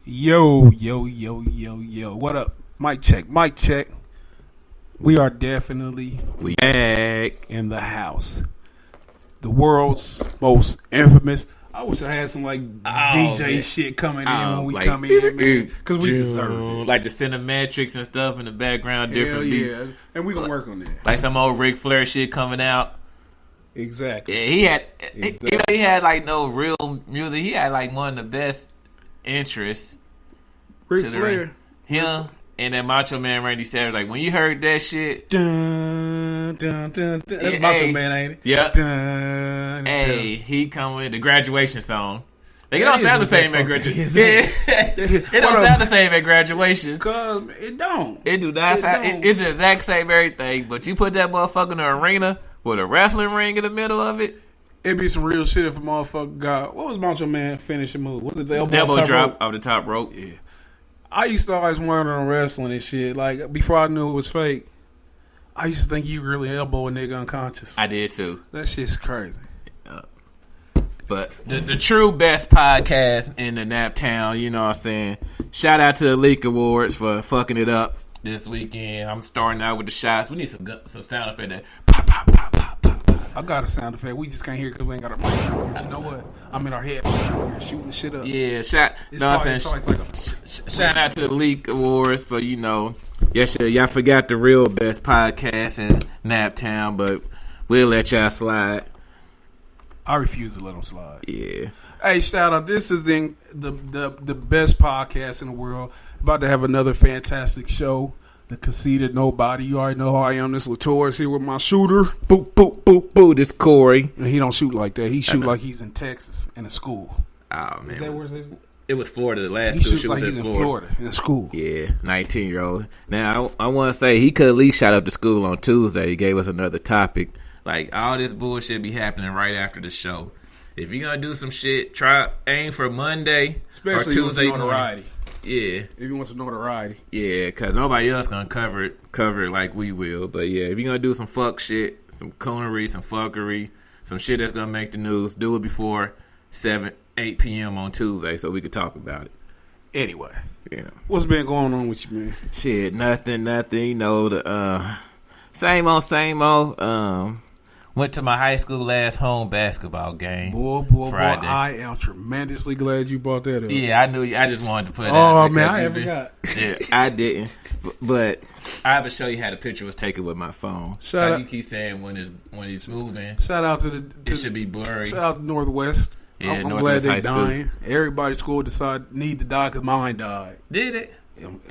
Yo, yo, yo, yo, yo. What up? Mic check, mic check. We are definitely back in the house. The world's most infamous. I wish I had some DJ shit coming in when we come in, man. Because we deserve it. Like the cinematics and stuff in the background, Hell different yeah. beats. And we gonna work on that. Like some old Ric Flair shit coming out. Exactly. Yeah, he had like no real music. He had like one of the best interests. Ric Flair. Him and that Macho Man Randy Savage. Like when you heard that shit. Dun, dun, dun, dun. That's Macho Man, ain't it? Yeah. Dun, hey, he come with the graduation song. They don't sound the same at graduation. It don't sound the same at graduations. Cause it don't. It do not sound. It's the exact same everything. But you put that motherfucker in the arena with a wrestling ring in the middle of it. It'd be some real shit if a motherfucker got... What was Macho Man finishing move? What did the elbow drop off the top rope? Yeah. I used to always wonder on wrestling and shit. Like, before I knew it was fake, I used to think you really elbow a nigga unconscious. I did too. That shit's crazy. But the true best podcast in the Naptown, you know what I'm saying? Shout out to the Leak Awards for fucking it up this weekend. I'm starting out with the shots. We need some sound effect that pop, pop, pop, pop, pop, pop. I got a sound effect. We just can't hear it because we ain't got a mic. But you know what? I'm in our headphones. We're shooting the shit up. Yeah, shout out to the Leak Awards for, you know, y'all forgot the real best podcast in Naptown, but we'll let y'all slide. I refuse to let them slide. Yeah. Hey, shout out. This is the best podcast in the world. About to have another fantastic show. The Conceited Knowbody. You already know how I am. This Latour's here with my shooter. Boop, boop, boop, boop. This Corey. And he don't shoot like that. He shoot like he's in Texas in a school. Oh, man. Is that where it's It was Florida. The last he two shoots like he's in Florida in school. Yeah, 19-year-old. Now, I want to say he could at least shout up to school on Tuesday. He gave us another topic. Like, all this bullshit be happening right after the show. If you're going to do some shit, aim for Monday especially or Tuesday morning. Yeah. If you want some notoriety. Yeah, because nobody else going to cover it like we will. But, yeah, if you're going to do some fuck shit, some coonery, some fuckery, some shit that's going to make the news, do it before 8 p.m. on Tuesday so we could talk about it. Anyway. Yeah. What's been going on with you, man? Shit, nothing. You know, the same old. Went to my high school last home basketball game. Boy, I am tremendously glad you brought that up. Yeah, I knew. I just wanted to put it out. Oh, man, I forgot. Yeah, I didn't. But I have to show you how the picture was taken with my phone. Shout out. You keep saying when it's moving. Shout out to it should be blurry. Shout out to Northwest. Yeah, I'm Northwest glad they High dying. School. Everybody's school need to die because mine died. Did it?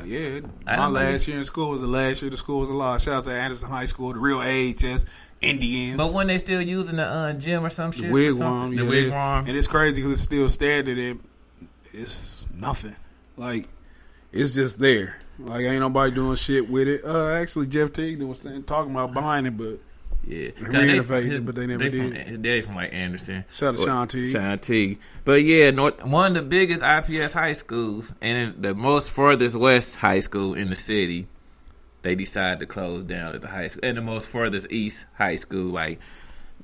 Yeah. My last year in school was the last year the school was alive. Shout out to Anderson High School, the real AHS Indians. But when they still using the gym or some shit? The wigwam. The wigwam. And it's crazy because it's still standing. It's nothing. Like, it's just there. Like, ain't nobody doing shit with it. Actually, Jeff Teague was talking about buying it, but yeah, renovated it, but they never did. His daddy from like Anderson. Shout out to Sean Teague. Sean Teague. But yeah, one of the biggest IPS high schools and the most furthest west high school in the city, they decided to close down at the high school. And the most furthest east high school, like,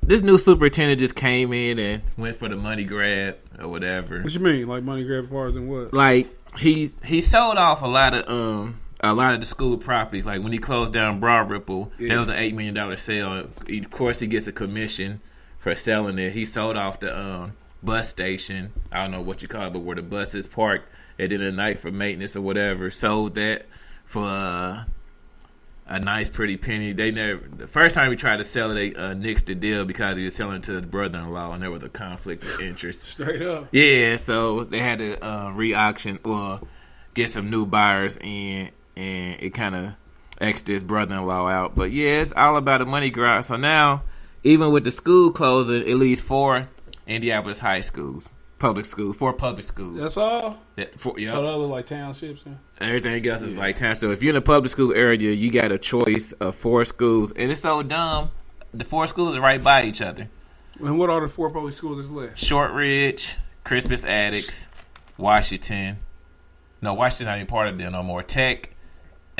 this new superintendent just came in and went for the money grab or whatever. What you mean, like money grab as far as in what? Like, he sold off a lot of the school properties. Like when he closed down Broad Ripple, that was an $8 million sale. Of course, he gets a commission for selling it. He sold off the bus station. I don't know what you call it, but where the buses parked at the end of the night for maintenance or whatever. Sold that for a nice pretty penny. The first time he tried to sell it, they nixed the deal because he was selling it to his brother-in-law, and there was a conflict of interest. Straight up. Yeah, so they had to re-auction or get some new buyers in. And it kind of X'd his brother-in-law out. But yeah, it's all about the money grab. So now, even with the school closing, at least 4 Indianapolis high schools, 4 public schools. That's all? Yep. So the other like townships? Huh? Everything else is like town. So if you're in a public school area, you got a choice of 4 schools. And it's so dumb. The 4 schools are right by each other. And what are the 4 public schools that's left? Shortridge, Crispus Attucks, Washington. No, Washington's not even part of them no more. Tech.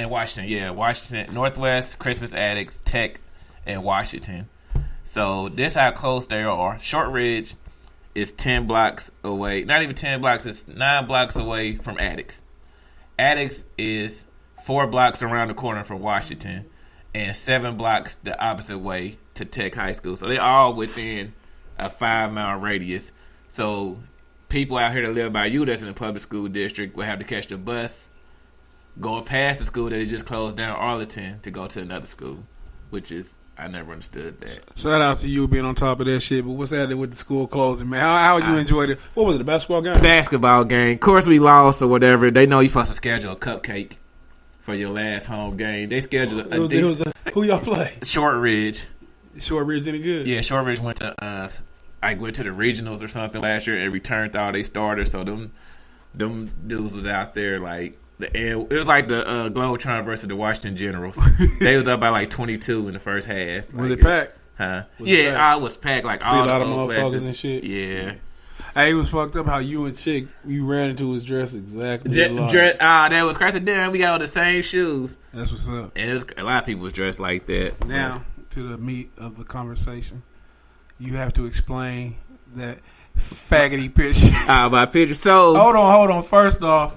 And Washington, Northwest, Crispus Attucks, Tech, and Washington. So this how close they are. Shortridge is 10 blocks away. Not even 10 blocks. It's 9 blocks away from Addicts. Addicts is 4 blocks around the corner from Washington, and 7 blocks the opposite way to Tech High School. So they're all within a 5-mile radius. So people out here that live by you that's in the public school district will have to catch the bus going past the school that they just closed down, Arlington, to go to another school, which is, I never understood that. Shout out to you being on top of that shit, but what's happening with the school closing, man? How you enjoyed it? What was it, a basketball game? Basketball game. Of course we lost or whatever. They know you're supposed to schedule a cupcake for your last home game. They scheduled who y'all play? Shortridge. Shortridge any good? Yeah, Shortridge went to went to the regionals or something last year and returned all they starters. So them dudes was out there like it was like the Globetrotters versus the Washington Generals. They was up by like 22 in the first half. Was it packed? Huh? I was packed like see all a lot the of old motherfuckers classes and shit. Yeah. Hey, it was fucked up how you and Chick you ran into his dress exactly. That was crazy. Damn, we got all the same shoes. That's what's up. And a lot of people was dressed like that. Now to the meat of the conversation, you have to explain that faggoty picture. My picture. So hold on. First off,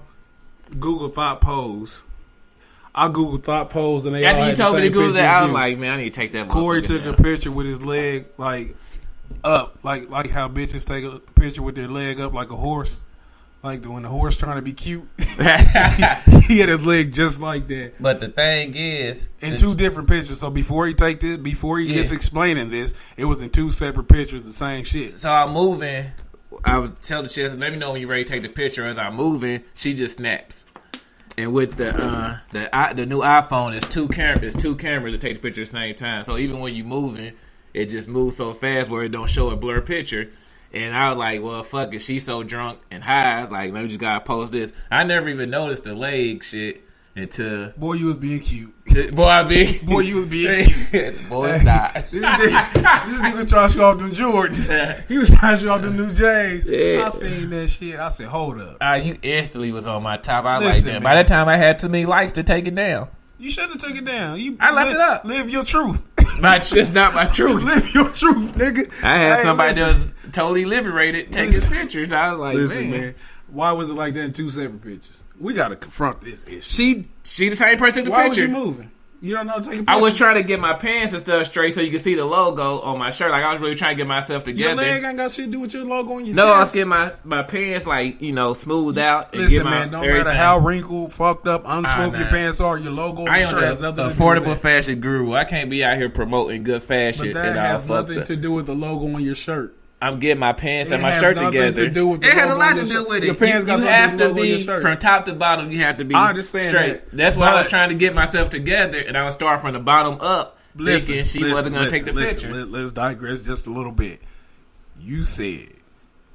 Google thought pose. I Googled thought pose and they after all you had told the me to same Google picture that, as I was you. like, man, I need to take that. Corey took a picture with his leg like up, like how bitches take a picture with their leg up like a horse. Like when the horse trying to be cute, he had his leg just like that. But the thing is, in 2 different pictures. So before he gets explaining this, it was in 2 separate pictures, the same shit. So I'm moving. I was telling the chick, let me know when you're ready to take the picture. As I'm moving, she just snaps. And with the new iPhone, it's 2 cameras. 2 cameras to take the picture at the same time. So even when you're moving, it just moves so fast where it don't show a blur picture. And I was like, well, fuck it. She's so drunk and high. I was like, let me just gotta post this. I never even noticed the leg shit until... Boy, you was being cute. Boy, you was being cute. Boy, stop. This nigga trying to show off them Jordans. He was trying to show off them new J's. Yeah. I seen that shit. I said, hold up. You instantly was on my top. I was like, by that time, I had too many likes to take it down. You should have took it down. I left it up. Live your truth. It's not my truth. Live your truth, nigga. I had somebody that was totally liberated taking pictures. I was like, man, why was it like that in 2 separate pictures? We got to confront this issue. She the same person took the picture. Why was you moving? You don't know to take a picture? I was trying to get my pants and stuff straight so you could see the logo on my shirt. Like I was really trying to get myself together. Your leg ain't got shit to do with your logo on your chest. No, I was getting my pants like, smoothed out. And listen, man, no matter how wrinkled, fucked up, unsmooth your pants are, your logo on your shirt has nothing to do with affordable fashion guru. I can't be out here promoting good fashion. But that has nothing to do with the logo on your shirt. I'm getting my pants and my shirt together. It has a lot to do with it. Your pants got you have to be from top to bottom. You have to be straight. That's why I was trying to get myself together, and I was starting from the bottom up, thinking she wasn't going to take the picture. Let's digress just a little bit. You said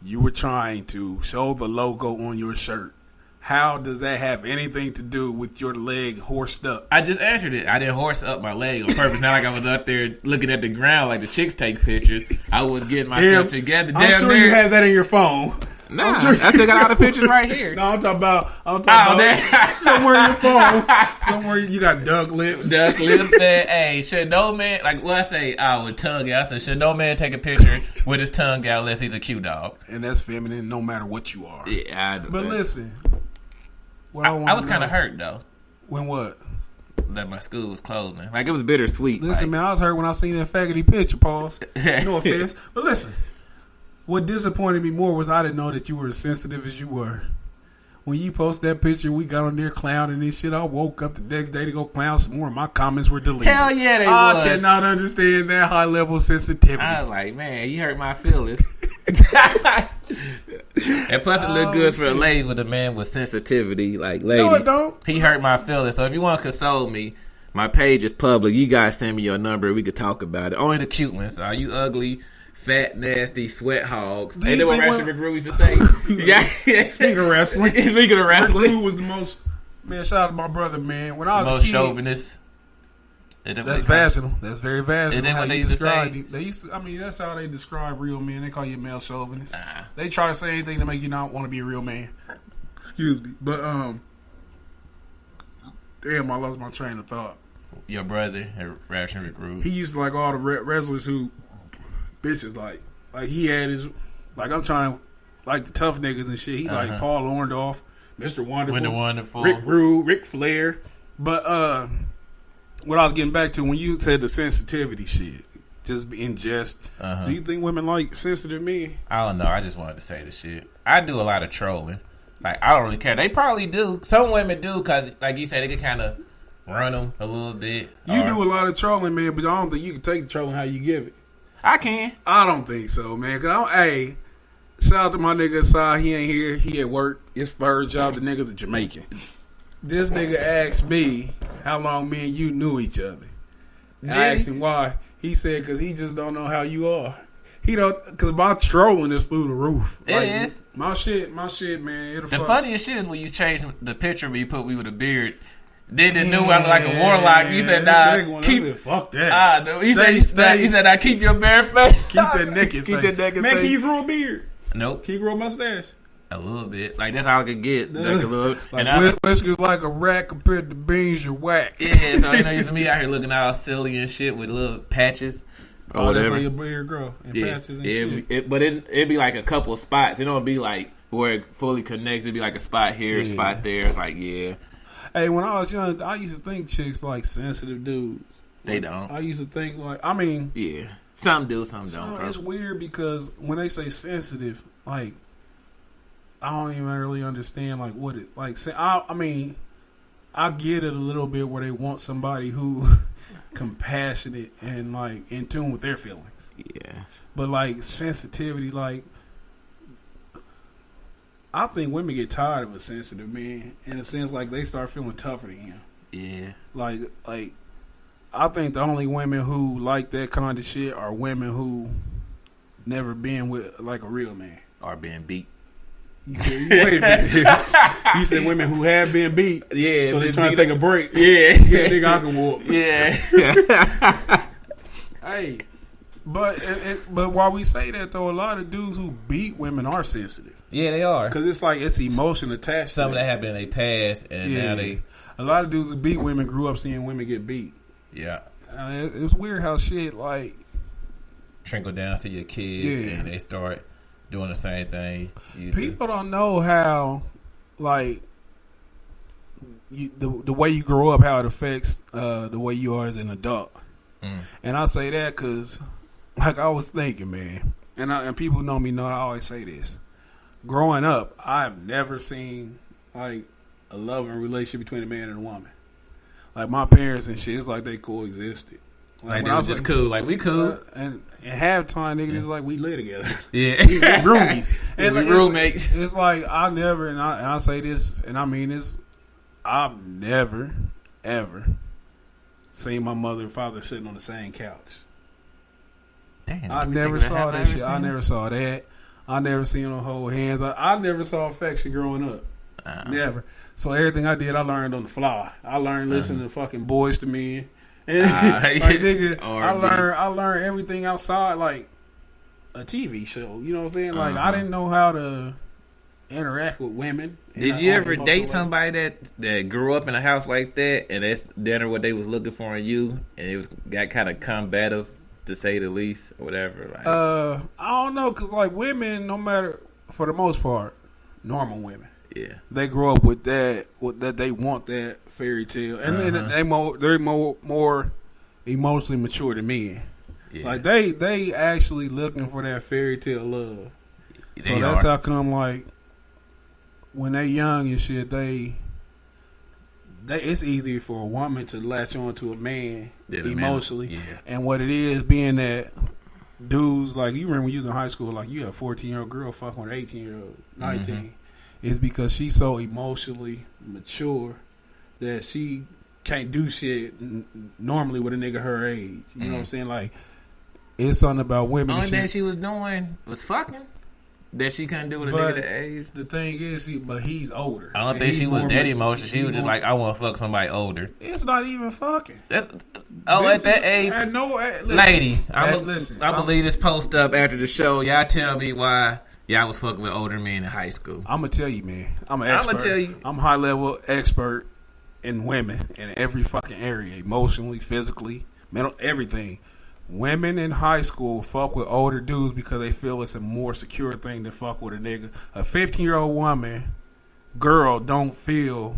you were trying to show the logo on your shirt. How does that have anything to do with your leg horsed up? I just answered it. I didn't horse up my leg on purpose. Not like I was up there looking at the ground like the chicks take pictures. I was getting myself together. I'm sure you had that in your phone. Nah, I still got all the pictures right here. No, I'm talking about somewhere in your phone. Somewhere you got duck lips. Duck lips, man. Hey, should no man, like what I say, with tongue out. I said, should no man take a picture with his tongue out unless he's a cute dog? And that's feminine no matter what you are. Yeah, but listen. I was kind of hurt, though. When what? That my school was closing. Like, it was bittersweet. Listen, man, I was hurt when I seen that faggoty picture, pause. No offense. But listen, what disappointed me more was I didn't know that you were as sensitive as you were. When you post that picture, we got on there clowning and shit. I woke up the next day to go clown some more, and my comments were deleted. Hell yeah, they was. I cannot understand that high level sensitivity. I was like, man, you hurt my feelings. And plus, it looked good for the ladies with a man with sensitivity, like ladies. No, it don't. He hurt my feelings. So if you want to console me, my page is public. You guys send me your number. We could talk about it. Only the cute ones. Are you ugly, fat, nasty, sweat hogs? Ain't that what Wrestling McGrew used to say? Yeah. Speaking of wrestling. McGrew was the most. Man, shout out to my brother, man. When I was most a kid, chauvinist. That's vaginal. That's very vaginal. Is that what they used to say? That's how they describe real men. They call you male chauvinist. Nah. They try to say anything to make you not want to be a real man. Excuse me. But, damn, I lost my train of thought. Your brother, Ration McGrew. He used to like all the wrestlers who bitches like he had his Like I'm trying to like the tough niggas and shit. He like Paul Orndorff, Mr. Wonderful, Rick Rude, Ric Flair. But what I was getting back to when you said the sensitivity shit, just in jest. Do you think women like sensitive men? I don't know. I just wanted to say the shit. I do a lot of trolling. Like I don't really care. They probably do. Some women do because, like you said, they can kind of run them a little bit. You do a lot of trolling, man, but I don't think you can take the trolling how you give it. I can. I don't think so, man. Cause hey, shout out to my nigga Asai. He ain't here. He at work. His third job. The nigga's a Jamaican. This nigga asked me how long me and you knew each other. I asked him why. He said because he just don't know how you are. He don't, because my trolling is through the roof. It is. My shit, man. The funniest shit is when you change the picture me put me with a beard. Then the new I look like a warlock. He said, "Nah, fuck that." No. He said, "Nah, keep your bare face. Keep that naked face. Man, can you grow a beard? Nope. Can you grow a mustache? A little bit. Like that's all I could get. Like a little. Like whiskers like a rat compared to beans you're whack. Yeah, so it's me out here looking all silly and shit with little patches. Or whatever. That's how your beard grow. And patches and shit. But it'd be like a couple of spots. It don't be like where it fully connects. It'd be like a spot here, a spot there. It's like, yeah. Hey, when I was young, I used to think chicks like sensitive dudes. They don't. I used to think like, I mean. Yeah. Some do, some don't. It's weird because when they say sensitive, like, I don't even really understand like what it, like, I mean, I get it a little bit where they want somebody who compassionate and like in tune with their feelings. Yeah. But like sensitivity, like I think women get tired of a sensitive man in a sense like they start feeling tougher than him. Yeah. Like I think the only women who like that kind of shit are women who never been with like a real man. Or being beat. Wait a minute. You said women who have been beat. Yeah. So they trying to take a break. Yeah. Yeah, nigga, I can whoop. Yeah. Hey, but while we say that though, a lot of dudes who beat women are sensitive. Yeah, they are. Because it's like it's emotion attached. Some of that happened in their past, and now they. A lot of dudes who beat women grew up seeing women get beat. Yeah. It's weird how shit like trickle down to your kids, and they start doing the same thing. People don't know how, like, the way you grow up, how it affects the way you are as an adult. And I say that because, like, I was thinking, man, and people who know me know I always say this. Growing up, I've never seen, like, a loving relationship between a man and a woman. Like, my parents and shit, it's like they coexisted. Like they was just cool. Like, we cool. And half-time, niggas, it's like we live together. Yeah. we roomies. And we roommates. It's like, I never, and I say this, and I mean this, I've never, ever seen my mother and father sitting on the same couch. Damn. I never saw that shit. I never saw that. I never seen them hold hands. I never saw affection growing up. Never. So everything I did, I learned on the fly. I learned listening to fucking Boys to Men. And like, nigga, I learned everything outside like a TV show. You know what I'm saying? Like I didn't know how to interact with women. Did you ever date somebody that grew up in a house like that, and that's dinner what they was looking for in you, and it got kind of combative, to say the least, or whatever? Like, I don't know, cause like women, no matter for the most part, normal women. Yeah, they grow up with that. With that, they want that fairy tale, and then they're more emotionally mature than men. Yeah. Like they actually looking for that fairy tale love. So that's how come like when they young and shit, they it's easier for a woman to latch on to a man emotionally, and what it is being that dudes like you remember when you was in high school, like you had a 14-year-old girl fucking with an 18-year-old, 19. Is because she's so emotionally mature that she can't do shit normally with a nigga her age. You know what I'm saying? Like, it's something about women. The only thing she was doing was fucking. That she couldn't do with a nigga that age. The thing is, but he's older. I don't think she was that emotional. She was just like, I want to fuck somebody older. It's not even fucking. At that age. Ladies, I believe this post up after the show. Y'all tell me why y'all was fucking with older men in high school. I'm going to tell you, man. I'm an expert. I'm going to tell you. I'm a high-level expert in women in every fucking area. Emotionally, physically, mental, everything. women in high school fuck with older dudes because they feel it's a more secure thing to fuck with a nigga. A 15-year-old girl don't feel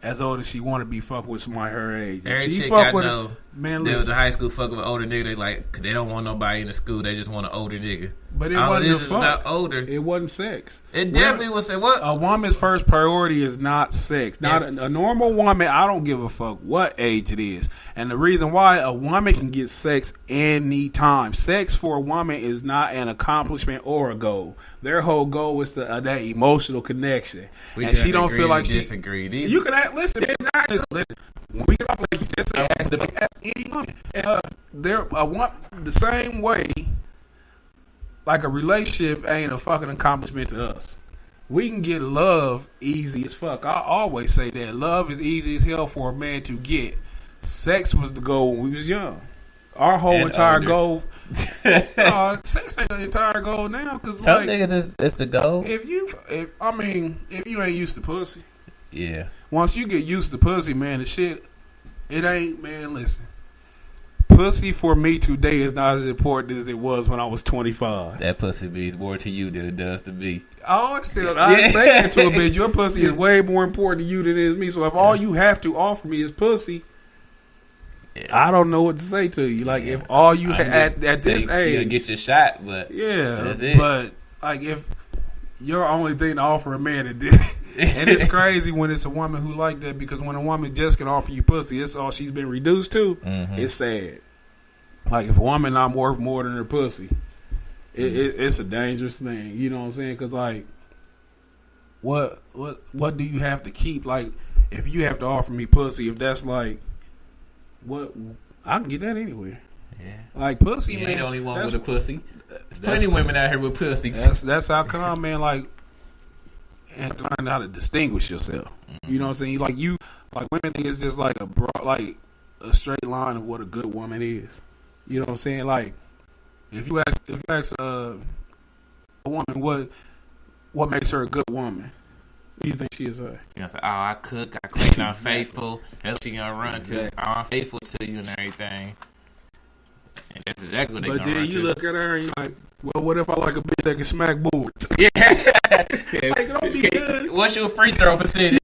as old as she want to be fucking with somebody her age. Every she chick fuck I with know, man, there was listen. a high school fucking with older nigga. They like, cause they don't want nobody in the school. They just want an older nigga. But it All wasn't it the is fuck. not older. It wasn't sex. It definitely was. Say what? A woman's first priority is not sex. Not a normal woman. I don't give a fuck what age it is. And the reason why, a woman can get sex anytime. Sex for a woman is not an accomplishment or a goal. Their whole goal is that emotional connection. And she don't feel like she disagree. You can ask. Listen. When we get off, like you just said, ask any woman. They're the same way. Like a relationship ain't a fucking accomplishment to us. We can get love easy as fuck. I always say that love is easy as hell for a man to get. Sex was the goal when we was young. Our whole entire goal. Sex ain't the entire goal now. Cause some niggas it's the goal. If you ain't used to pussy, yeah. Once you get used to pussy, man, the shit, it ain't, man. Listen. Pussy for me today is not as important as it was when I was 25. That pussy means more to you than it does to me. I say that to a bitch. Your pussy is way more important to you than it is me. So if all you have to offer me is pussy, I don't know what to say to you. Like if all you at this age, you'll get your shot, but that's it. But like if your only thing to offer a man is this. And it's crazy when it's a woman who like that, because when a woman just can offer you pussy, it's all she's been reduced to. Mm-hmm. It's sad. Like if a woman not worth more than her pussy, it's a dangerous thing. You know what I'm saying? Because like, what do you have to keep? Like if you have to offer me pussy, if that's like, what I can get that anywhere. Yeah. Like pussy, man. Ain't the only one with a pussy. There's plenty of women out here with pussies. That's how come, man. Like. And learn how to distinguish yourself. Mm-hmm. You know what I'm saying? Like women think it's just like a straight line of what a good woman is. You know what I'm saying? Like if you ask a woman what makes her a good woman, what do you think she is? You know, say, oh, I cook, I clean, I'm faithful. That's what she gonna run to. I'm faithful to you and everything. And that's exactly what they gonna run to. But then you look at her and you're like, well, what if I like a bitch that can smack boards? Yeah. Like, don't be good. What's your free throw percentage?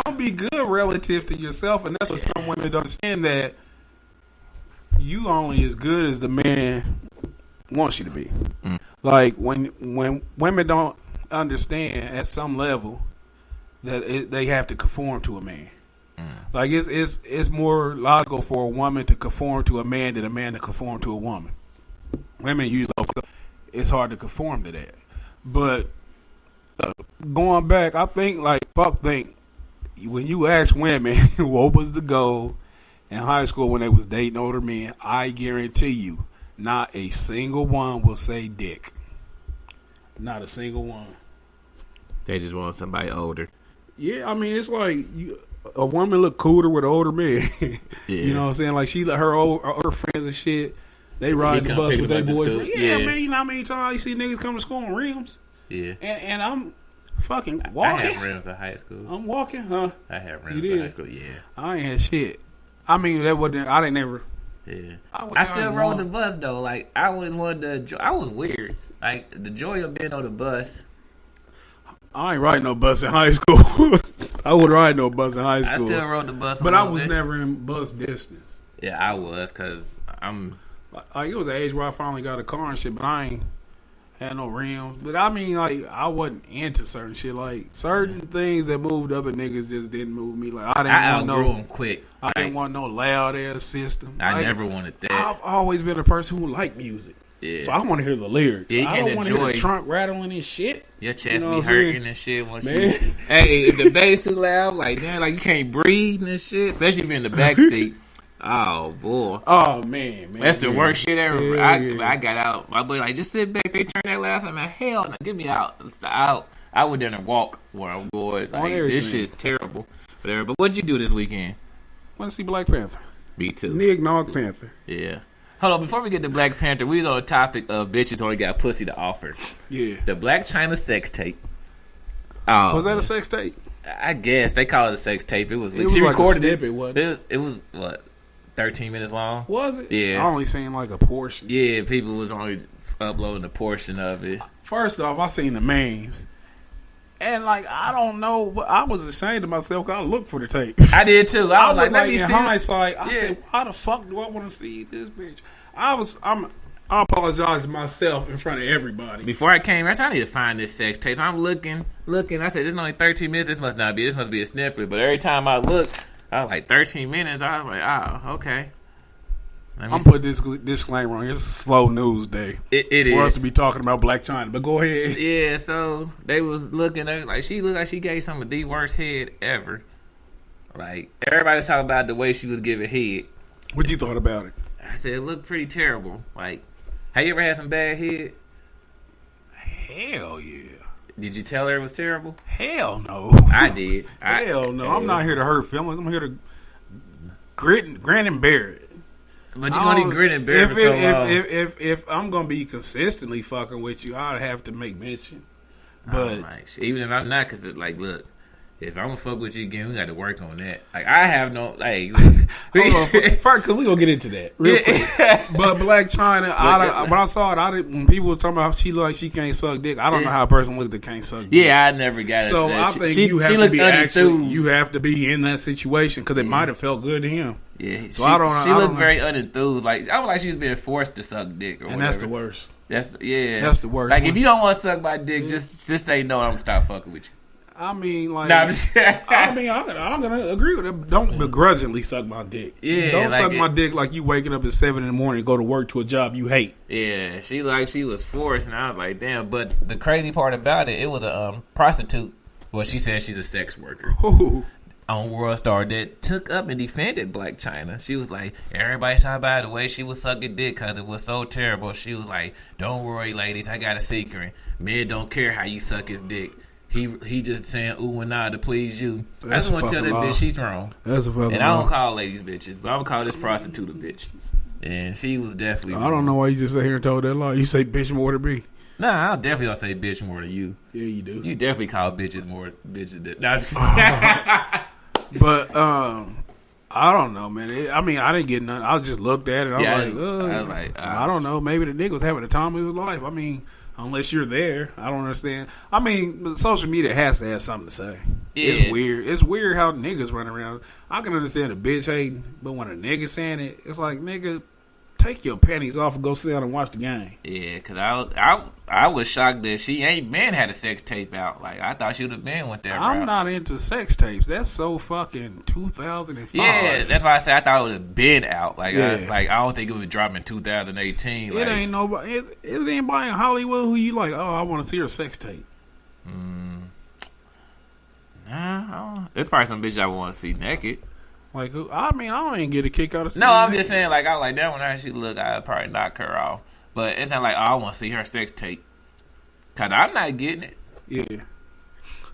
Don't be good relative to yourself. And that's what some women don't understand, that you only as good as the man wants you to be. Mm. Like, when women don't understand at some level that they have to conform to a man. Mm. Like, it's more logical for a woman to conform to a man than a man to conform to a woman. Women usually, it's hard to conform to that. But going back, I think when you ask women what was the goal in high school when they was dating older men, I guarantee you, not a single one will say dick. Not a single one. They just want somebody older. Yeah, I mean, it's like a woman look cooler with an older man. Yeah. You know what I'm saying? Like her friends and shit. They ride the bus with their boyfriend. Yeah, man, you know how many times you see niggas come to school on rims? Yeah. And I'm fucking walking. I had rims in high school. I'm walking, huh? I had rims in high school, yeah. I ain't had shit. I mean, I didn't ever. Yeah. I still rode the bus, though. Like, I always wanted I was weird. Like, the joy of being on the bus. I ain't riding no bus in high school. I would ride no bus in high school. I still rode the bus. But I was never in bus distance. Yeah, I was, because I'm... Like, it was the age where I finally got a car and shit, but I ain't had no rims. But I mean, like, I wasn't into certain shit. Like, certain things that moved other niggas just didn't move me. Like, I outgrew them quick. I didn't want no loud ass system. I never wanted that. I've always been a person who liked music. Yeah. So I want to hear the lyrics. Yeah, I don't want to hear the trunk rattling and shit. Your chest be hurting and shit. Hey, if the bass too loud, like, damn, like, you can't breathe and shit. Especially if you're in the back seat. Oh boy! Oh man! That's the worst shit ever. Yeah, I got out. My boy like, just sit back. They turn that last time. Like, hell no, get me out. I would then walk. Where boy, like this shit's terrible. But what'd you do this weekend? Want to see Black Panther? Me too. Nog Panther. Yeah. Hold on, before we get to Black Panther, we was on the topic of bitches only got pussy to offer. Yeah. The Black China sex tape. Was that a sex tape? I guess they call it a sex tape. It was like she recorded it. It was what? 13 minutes long. Was it? Yeah. I only seen like a portion. Yeah, people was only uploading a portion of it. First off, I seen the memes. And, like, I don't know, but I was ashamed of myself because I looked for the tape. I did, too. I was like, let me in see. hindsight, I said, why the fuck do I want to see this bitch? I apologize to myself in front of everybody. Before I came, I said, I need to find this sex tape. So I'm looking. I said, this is only 13 minutes. This must be a snippet. But every time I look, I was like, 13 minutes. I was like, oh, okay. I'm put this disclaimer on. It's a slow news day. It is. For us to be talking about Black China. But go ahead. Yeah, so they was looking, like, she looked like she gave some of the worst head ever. Like, everybody was talking about the way she was giving head. What you thought about it? I said, it looked pretty terrible. Like, have you ever had some bad head? Hell yeah. Did you tell her it was terrible? Hell no. I did. Hell no. I'm not here to hurt feelings. I'm here to grin and bear it. But you're going to grin and bear it for so long. If I'm going to be consistently fucking with you, I'd have to make mention. But even if I'm not, because, like, look, if I'm going to fuck with you again, we got to work on that. Like, I have no, like... Hold on, first, because we're going to get into that real quick. But Black China, when I saw it, when people were talking about how she looked like she can't suck dick, I don't know how a person looked that can't suck dick. Yeah, I never got it. So I think you have to be in that situation because it might have felt good to him. Yeah, so she looked very unenthused. Like, I was like she was being forced to suck dick or whatever. And that's the worst. That's the worst. Like, if you don't want to suck my dick, just say no. I'm gonna stop fucking with you. I mean, like, I'm gonna agree with it. Don't begrudgingly suck my dick. Yeah, don't suck my dick like you waking up at 7 in the morning and go to work to a job you hate. Yeah, she was forced, and I was like, damn. But the crazy part about it was a prostitute. Well, she said she's a sex worker. Ooh. On World Star that took up and defended Black China. She was like, everybody's talking about the way she was sucking dick because it was so terrible. She was like, don't worry, ladies, I got a secret. Men don't care how you suck his dick. He just saying ooh and nah to please you. I just want to tell that bitch she's wrong. That's a fucking And I don't call ladies bitches, but I'm going to call this prostitute a bitch. And she was definitely wrong. I don't know why you just sit here and told that lie. You say bitch more to be. Nah, I'll definitely don't say bitch more than you. Yeah, you do. You definitely call bitches more bitches than... Nah, but I don't know, man. I didn't get nothing. I just looked at it. I was like, I don't know. Maybe the nigga was having the time of his life. I mean, unless you're there, I don't understand. I mean, social media has to have something to say. Yeah. It's weird. It's weird how niggas run around. I can understand a bitch hating, but when a nigga saying it, it's like, nigga, take your panties off and go sit down and watch the game. Yeah, because I was shocked that she ain't been had a sex tape out. Like, I thought she would have been with that I'm not into sex tapes. That's so fucking 2005. Yeah, that's why I said I thought it would have been out. Like, I don't think it would drop in 2018. It ain't nobody. It ain't anybody in Hollywood who you like, oh, I want to see her sex tape. Nah, there's probably some bitch I want to see naked. Like, I don't even get a kick out of seeing. No, I'm just saying, like, I was like, that when I she look, I'd probably knock her off. But it's not like, oh, I want to see her sex tape. Because I'm not getting it. Yeah.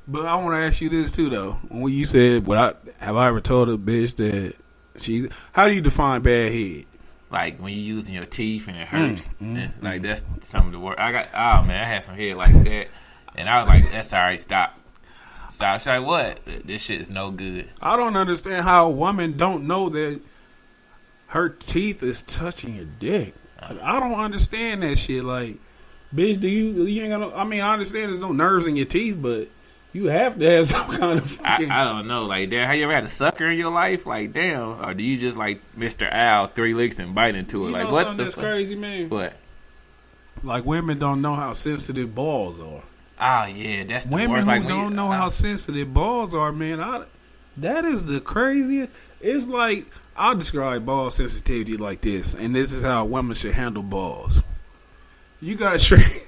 But I want to ask you this, too, though. When you said, have I ever told a bitch that she's... How do you define bad head? Like, when you're using your teeth and it hurts. Like, that's some of the work. I had some head like that. And I was like, that's all right, stop. Stop. She's like, what? This shit is no good. I don't understand how a woman don't know that her teeth is touching your dick. Like, I don't understand that shit. Like, bitch, you ain't got no... I mean, I understand there's no nerves in your teeth, but you have to have some kind of fucking... I don't know. Like, damn, have you ever had a sucker in your life? Like, damn. Or do you just, like, Mr. Owl, 3 licks and bite into it? You like, know what something that's crazy, man? What? Like, women don't know how sensitive balls are. Oh, yeah, that's the women worst. Women who don't know how sensitive balls are, man. That is the craziest. It's like, I'll describe ball sensitivity like this, and this is how women should handle balls. You gotta treat.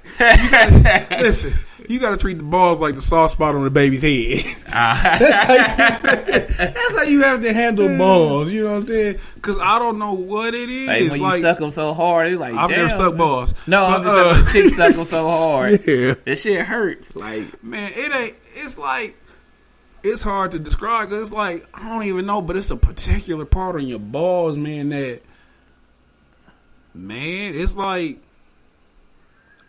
Listen, you gotta treat the balls like the soft spot on the baby's head. That's how you have to handle balls. You know what I'm saying? Because I don't know what it is. Like when you suck them so hard, it's like, I've never sucked balls. No, I'm just saying when chicks suck them so hard. Yeah, that shit hurts. Like, man, it ain't. It's like, it's hard to describe because it's like, I don't even know, but it's a particular part on your balls, man. That, man, it's like,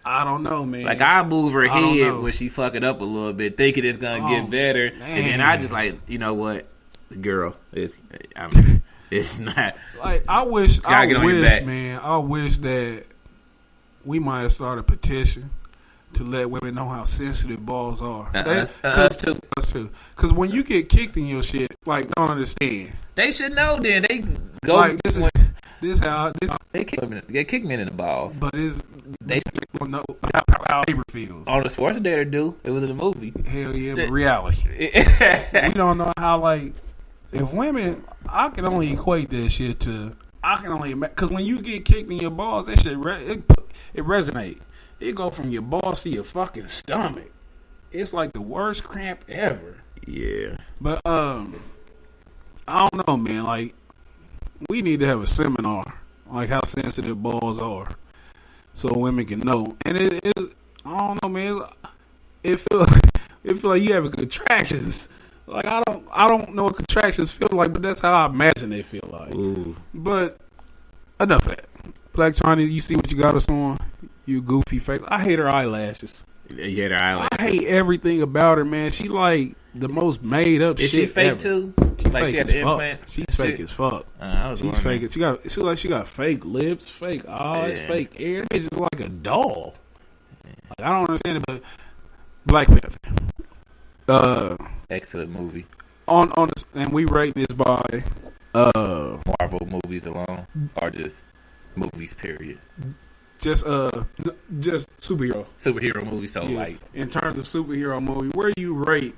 I don't know, man. Like, I move her head when she fuck it up a little bit, thinking it's gonna get better, man. And then I just like, you know what, girl, It's not. Like, I wish, man, I wish that we might have started a petition to let women know how sensitive balls are. Us too. Because when you get kicked in your shit, like, don't understand. They should know then. They go. Like, they kick men in the balls. But they don't know how labor feels. On the Schwarzenegger do. It was in the movie. Hell yeah, but reality. We don't know how, like, if women, I can only equate that shit to, because when you get kicked in your balls, that shit, it resonates. It go from your balls to your fucking stomach. It's like the worst cramp ever. Yeah. But, I don't know, man. Like, we need to have a seminar, like how sensitive balls are, so women can know. And it is, I don't know, man. It feel like you having contractions. Like, I don't know what contractions feel like, but that's how I imagine they feel like. Ooh. But enough of that. Black China, you see what you got us on? You goofy face. I hate her eyelashes. You hate her eyelashes. I hate everything about her, man. She like the most made up shit. Is she fake ever. Too? She like fake she had as the fuck. implant. She's fake as fuck. She's fake. She got fake lips, fake eyes, fake ear. It's just like a doll. Like, I don't understand it, but Black Panther. Excellent movie. And we rate this by Marvel movies alone, or just movies period. Just superhero movies. So yeah. like, in terms of superhero movie, where do you rate?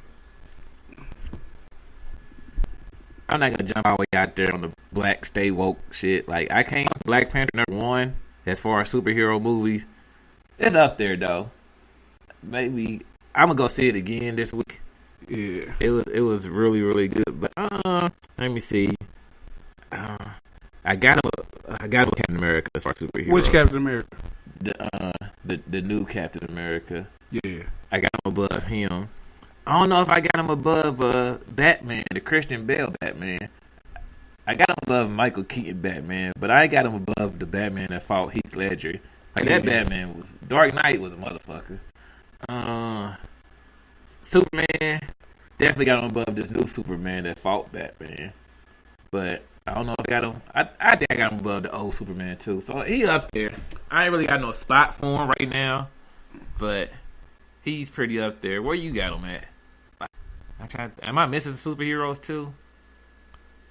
I'm not gonna jump all the way out there on the black stay woke shit. Like, I can't. Black Panther #1 as far as superhero movies. It's up there though. Maybe I'm gonna go see it again this week. Yeah, it was really, really good. But let me see. I got Captain America as far as superhero. Which Captain America? The new Captain America. Yeah, I got him above him. I don't know if I got him above Batman, the Christian Bale Batman. I got him above Michael Keaton Batman, but I got him above the Batman that fought Heath Ledger. Like, that Batman was Dark Knight was a motherfucker. Superman, definitely got him above this new Superman that fought Batman. But I don't know if I got him. I think I got him above the old Superman too. So he up there. I ain't really got no spot for him right now, but he's pretty up there. Where you got him at? Am I missing superheroes too?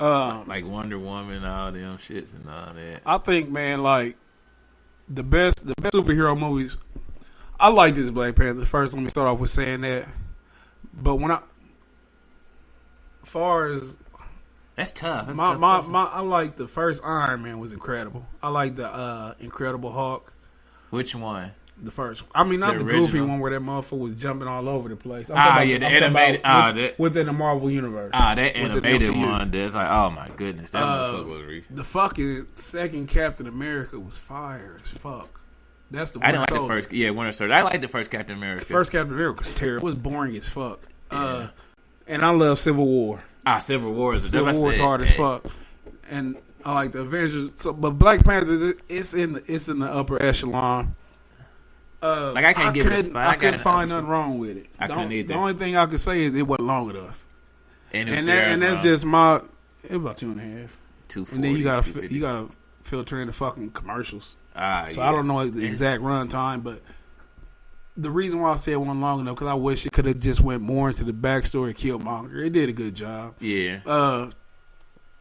Like Wonder Woman, all them shits and all that. I think, man, like the best superhero movies. I like this Black Panther. First, let me start off with saying that. But far as that's tough. I like the first Iron Man was incredible. I like the Incredible Hulk. Which one? The first. I mean, not the goofy one where that motherfucker was jumping all over the place. The animated. Within the Marvel universe. That animated one. That's like, oh my goodness, that motherfucker was real. The fucking second Captain America was fire as fuck. That's the one I didn't like the first. Yeah, Winter Soldier. I like the first Captain America. The first Captain America was terrible. It was boring as fuck. Yeah. And I love Civil War. Civil War is hard as fuck. And I like the Avengers. But Black Panther, it's in the upper echelon. Like, I can't give it a spot. I couldn't find nothing wrong with it. I couldn't either. The only thing I could say is it wasn't long enough. And that's just my. It was about 2.5. 240. And then you gotta filter in the fucking commercials. So yeah. I don't know the exact run time, but the reason why I said it wasn't long enough because I wish it could have just went more into the backstory of Killmonger. It did a good job. Yeah.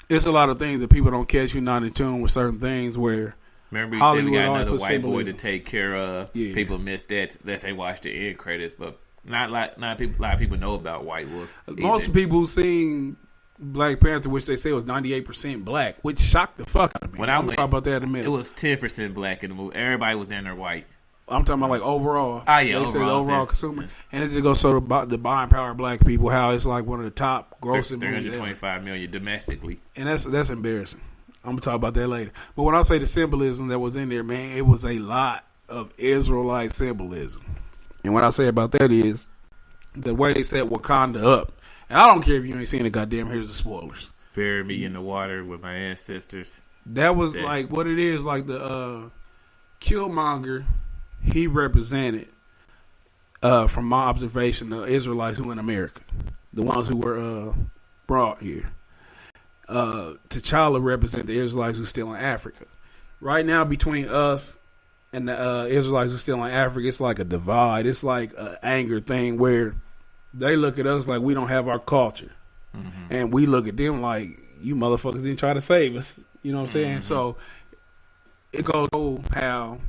It's a lot of things that people don't catch. You're not in tune with certain things where. Remember, you said we got another white boy to take care of. Yeah. People miss that unless they watch the end credits, but not a lot of people know about White Wolf. Most people who seen Black Panther, which they say was 98% black, which shocked the fuck out of me. When I'm talk about that in a minute. It was 10% black in the movie. Everybody was in there white. I'm talking about like overall. Yeah, they say the overall consumer, and it's just goes so about the buying power of black people. How it's like one of the top grossing movies. 325 million domestically, and that's embarrassing. I'm gonna talk about that later. But when I say the symbolism that was in there, man, it was a lot of Israelite symbolism. And what I say about that is the way they set Wakanda up. And I don't care if you ain't seen it. Goddamn, here's the spoilers. Bury me in the water with my ancestors. That was like what it is. Like the Killmonger, he represented, from my observation, the Israelites who in America, the ones who were brought here. T'Challa represent the Israelites who still in Africa. Right now, between us and the Israelites who still in Africa, it's like a divide. It's like an anger thing where they look at us like we don't have our culture. And we look at them like, you motherfuckers didn't try to save us. You know what I'm saying? So it goes to how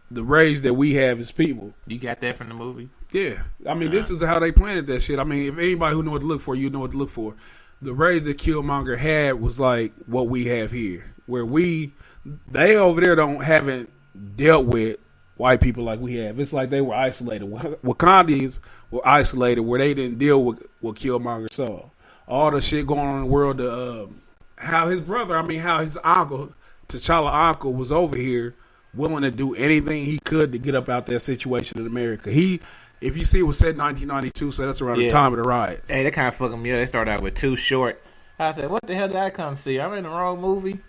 the rage that we have as people. You got that from the movie? Yeah. I mean, this is how they planted that shit. I mean, if anybody who knew what to look for, you know what to look for. The rage that Killmonger had was like what we have here. Where they over there haven't dealt with white people like we have. It's like they were isolated. Wakandans were isolated where they didn't deal with what Killmonger saw. All the shit going on in the world, how his uncle, T'Challa uncle, was over here willing to do anything he could to get up out that situation in America. If you see, it was set in 1992, so that's around the time of the riots. Hey, that kind of fucked me up. They started out with Too Short. I said, what the hell did I come see? I'm in the wrong movie.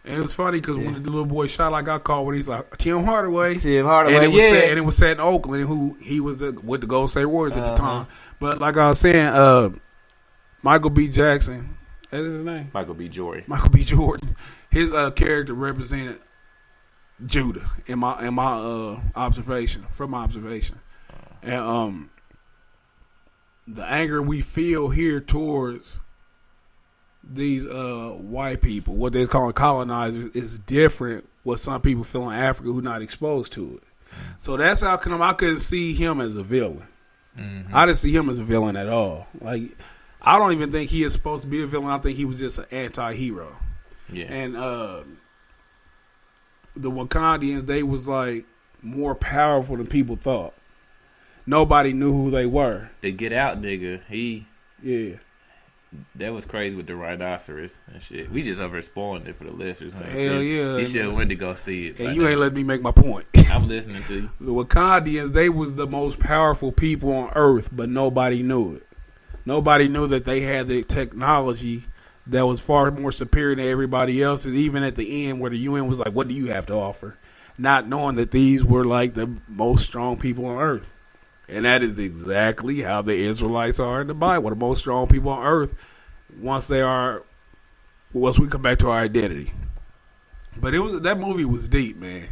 And it was funny because when the little boy shot, I got called when he's like, Tim Hardaway. And it was set in Oakland, who he was with the Golden State Warriors at the time. But like I was saying, Michael B. Jackson, that's his name? Michael B. Jordan. His character represented Judah in my observation, from my observation. And the anger we feel here towards these white people, what they're calling colonizers, is different what some people feel in Africa who not exposed to it. So that's how come I couldn't see him as a villain. I didn't see him as a villain at all. Like, I don't even think he is supposed to be a villain. I think he was just an anti-hero. Yeah. And the Wakandians, they was like more powerful than people thought. Nobody knew who they were. The Get Out nigga, yeah. That was crazy with the rhinoceros and shit. We just over-spoiled it for the listeners. Hell yeah. You should have went to go see it. And you ain't let me make my point. I'm listening to you. The Wakandians, they was the most powerful people on Earth, but nobody knew it. Nobody knew that they had the technology that was far more superior to everybody else. And even at the end where the UN was like, what do you have to offer? Not knowing that these were like the most strong people on Earth. And that is exactly how the Israelites are in the Bible. The most strong people on Earth, once we come back to our identity. But that movie was deep, man.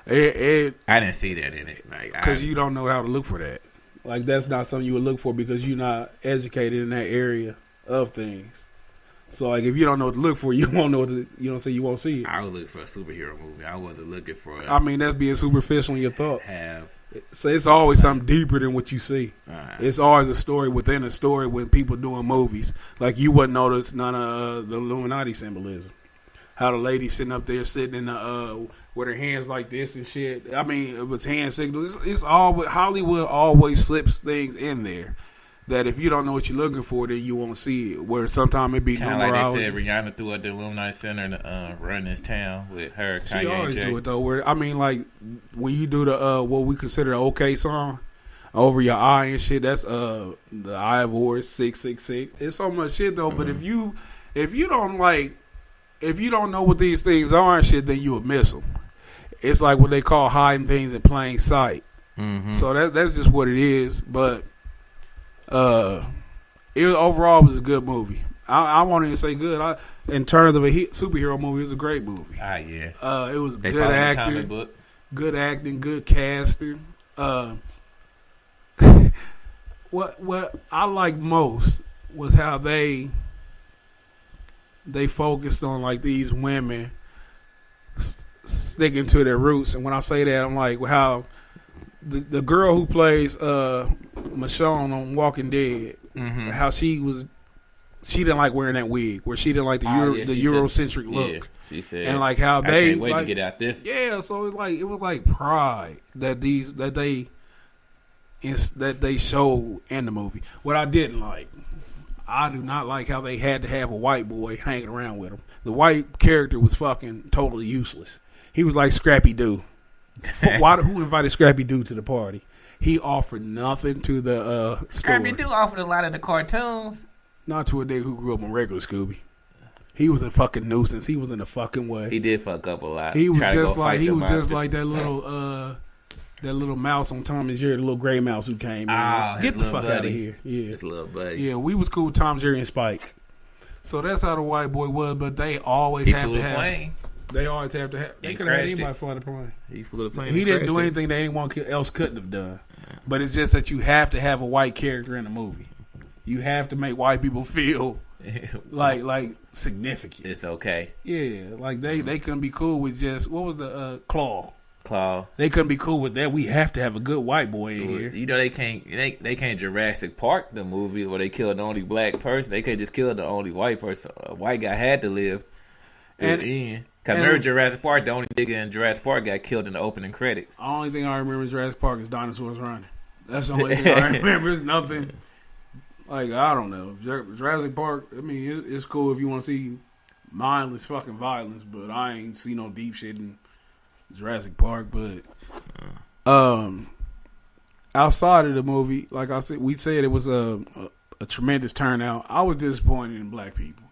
I didn't see that in it. Because you don't know how to look for that. Like, that's not something you would look for because you're not educated in that area of things. So, like, if you don't know what to look for, you won't know what to, you won't see it. I was looking for a superhero movie. I wasn't looking for I mean, that's being superficial in your thoughts. So it's always something deeper than what you see. It's always a story within a story when people doing movies. Like, you wouldn't notice none of the Illuminati symbolism. How the lady sitting up there sitting in the with her hands like this and shit. I mean, it was hand signals. It's always, Hollywood always slips things in there that if you don't know what you're looking for, then you won't see it. Where sometimes it be kind of like they said, Rihanna threw at the Illuminati Center to run this town with her. She always do it though. Where I mean, like when you do the what we consider an OK song over your eye and shit, that's the Eye of Horus 666. It's so much shit though. But if you don't know what these things are and shit, then you will miss them. It's like what they call hiding things in plain sight. So that's just what it is. But overall was a good movie. I won't even say good. In terms of a superhero movie, it was a great movie. Yeah. It was good acting, good casting. What I liked most was how they focused on like these women sticking to their roots. And when I say that, I'm like how the girl who plays Michonne on Walking Dead, how she didn't like wearing that wig, where she didn't like the Eurocentric look. Yeah, she said, and like how they can't wait to get out this. Yeah, so it was like pride that they showed in the movie. What I didn't like, I do not like how they had to have a white boy hanging around with them. The white character was fucking totally useless. He was like Scrappy Doo. Who invited Scrappy Doo to the party? He offered nothing to the story. Scrappy Doo offered a lot of the cartoons. Not to a nigga who grew up on regular Scooby. He was a fucking nuisance. He was in the fucking way. He did fuck up a lot. He was just like that little mouse on Tom and Jerry, the little gray mouse who came in. Get the fuck out of here. Yeah. His little buddy. Yeah, we was cool with Tom, Jerry, and Spike. So that's how the white boy was, but they always have to have. Plane. They always have to have. They could have had anybody fly the plane. He flew the plane. He didn't do anything that anyone else couldn't have done. But it's just that you have to have a white character in the movie. You have to make white people feel like significant. It's okay. Yeah, like they couldn't be cool with just what was the Claw. They couldn't be cool with that. We have to have a good white boy in here. You know they can't Jurassic Park the movie where they killed the only black person. They can't just kill the only white person. A white guy had to live. Because remember Jurassic Park, the only nigga in Jurassic Park got killed in the opening credits. The only thing I remember in Jurassic Park is dinosaurs running. That's the only thing I remember. It's nothing. Like, I don't know. Jurassic Park, I mean, it's cool if you want to see mindless fucking violence, but I ain't see no deep shit in Jurassic Park. But outside of the movie, like I said, we said it was a tremendous turnout. I was disappointed in black people.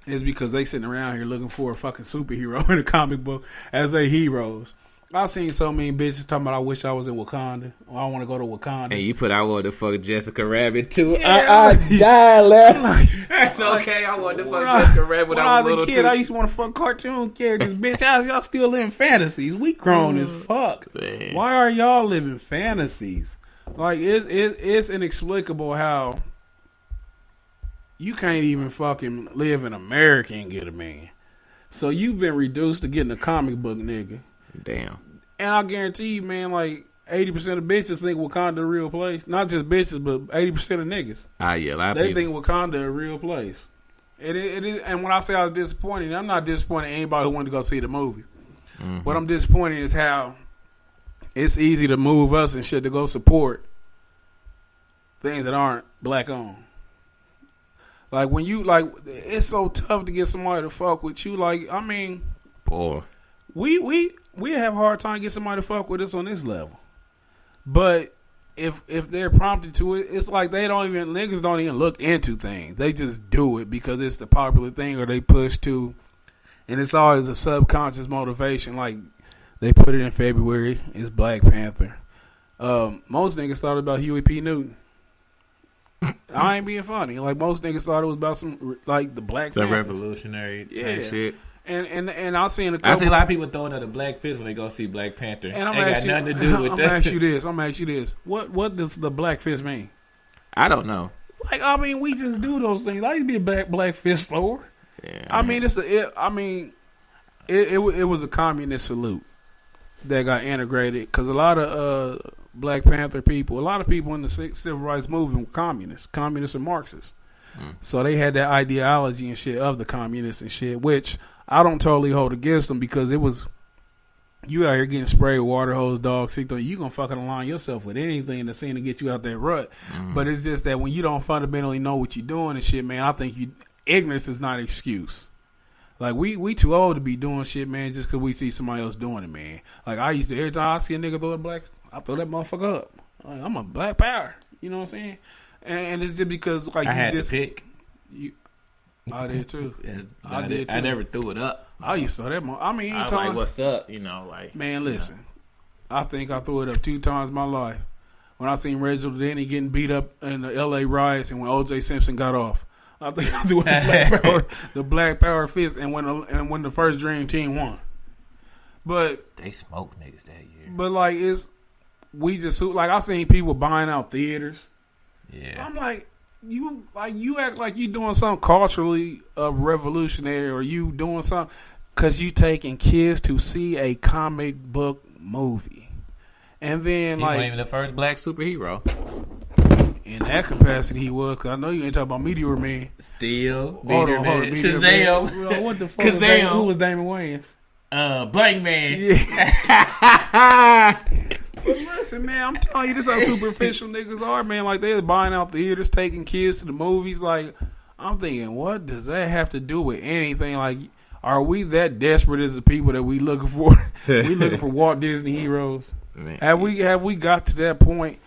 It's because they sitting around here looking for a fucking superhero in a comic book as they heroes. I've seen so many bitches talking about I wish I was in Wakanda or I want to go to Wakanda. And you put I want to fuck Jessica Rabbit too. Yeah, I died laughing. That's okay. I want to fuck Jessica Rabbit when I was a kid. I used to want to fuck cartoon characters. Bitch, y'all still living fantasies. We grown as fuck. Man. Why are y'all living fantasies? Like it's inexplicable how you can't even fucking live in America and get a man. So you've been reduced to getting a comic book nigga. Damn. And I guarantee you, man, like 80% of bitches think Wakanda a real place. Not just bitches, but 80% of niggas. Yeah, a lot of they people think Wakanda a real place. It is, and when I say I was disappointed, I'm not disappointed in anybody who wanted to go see the movie. Mm-hmm. What I'm disappointed is how it's easy to move us and shit to go support things that aren't black owned. Like when you it's so tough to get somebody to fuck with you. Like, I mean, boy, we have a hard time getting somebody to fuck with us on this level. But if they're prompted to it, it's like niggas don't even look into things. They just do it because it's the popular thing or they push to, and it's always a subconscious motivation. Like they put it in February, it's Black Panther. Most niggas thought about Huey P. Newton. I ain't being funny. Like most niggas thought it was about some like the Black Panther. Revolutionary type shit. And I seen I see a lot of people throwing out a black fist when they go see Black Panther. And I'm got nothing to do with that. I'm gonna ask you this. What does the black fist mean? I don't know. Like, I mean, we just do those things. I used to be a black fist thrower. Yeah. I mean, it was a communist salute that got integrated because a lot of Black Panther people, a lot of people in the civil rights movement were communists and Marxists. So they had that ideology and shit of the communists and shit, which I don't totally hold against them because it was you out here getting sprayed with water hose, dog, sick. You gonna fucking align yourself with anything that's seen to get you out that rut. But it's just that when you don't fundamentally know what you're doing and shit, man, I think ignorance is not an excuse. Like we too old to be doing shit, man, just because we see somebody else doing it, man. Like I used to every time I see a nigga throw a black, I throw that motherfucker up. Like, I'm a black power. You know what I'm saying? And it's just because like I had to pick. I did too. Yes, I did too. I never threw it up. I used to throw that. I mean, I was like, what's up? You know, like man, listen. I think I threw it up 2 times in my life. When I seen Reginald Denny getting beat up in the L.A. riots, and when O.J. Simpson got off, I think I threw the Black Power fist, and when the first Dream Team won. But they smoked niggas that year. But like I seen people buying out theaters. Yeah, I'm like. You act like you doing something culturally revolutionary, or you doing something because you taking kids to see a comic book movie, and then he wasn't even the first black superhero. In that capacity, he was. Cause I know you ain't talking about Meteor Man. Steel, Meteor Man, Shazam. Well, what the fuck? Who was Damon Wayans? Blank Man. Yeah. But listen, man, I'm telling you, this how superficial niggas are, man. Like, they're buying out theaters, taking kids to the movies. Like, I'm thinking, what does that have to do with anything? Like, are we that desperate as the people that we looking for? We looking for Walt Disney heroes? Man. Have we got to that point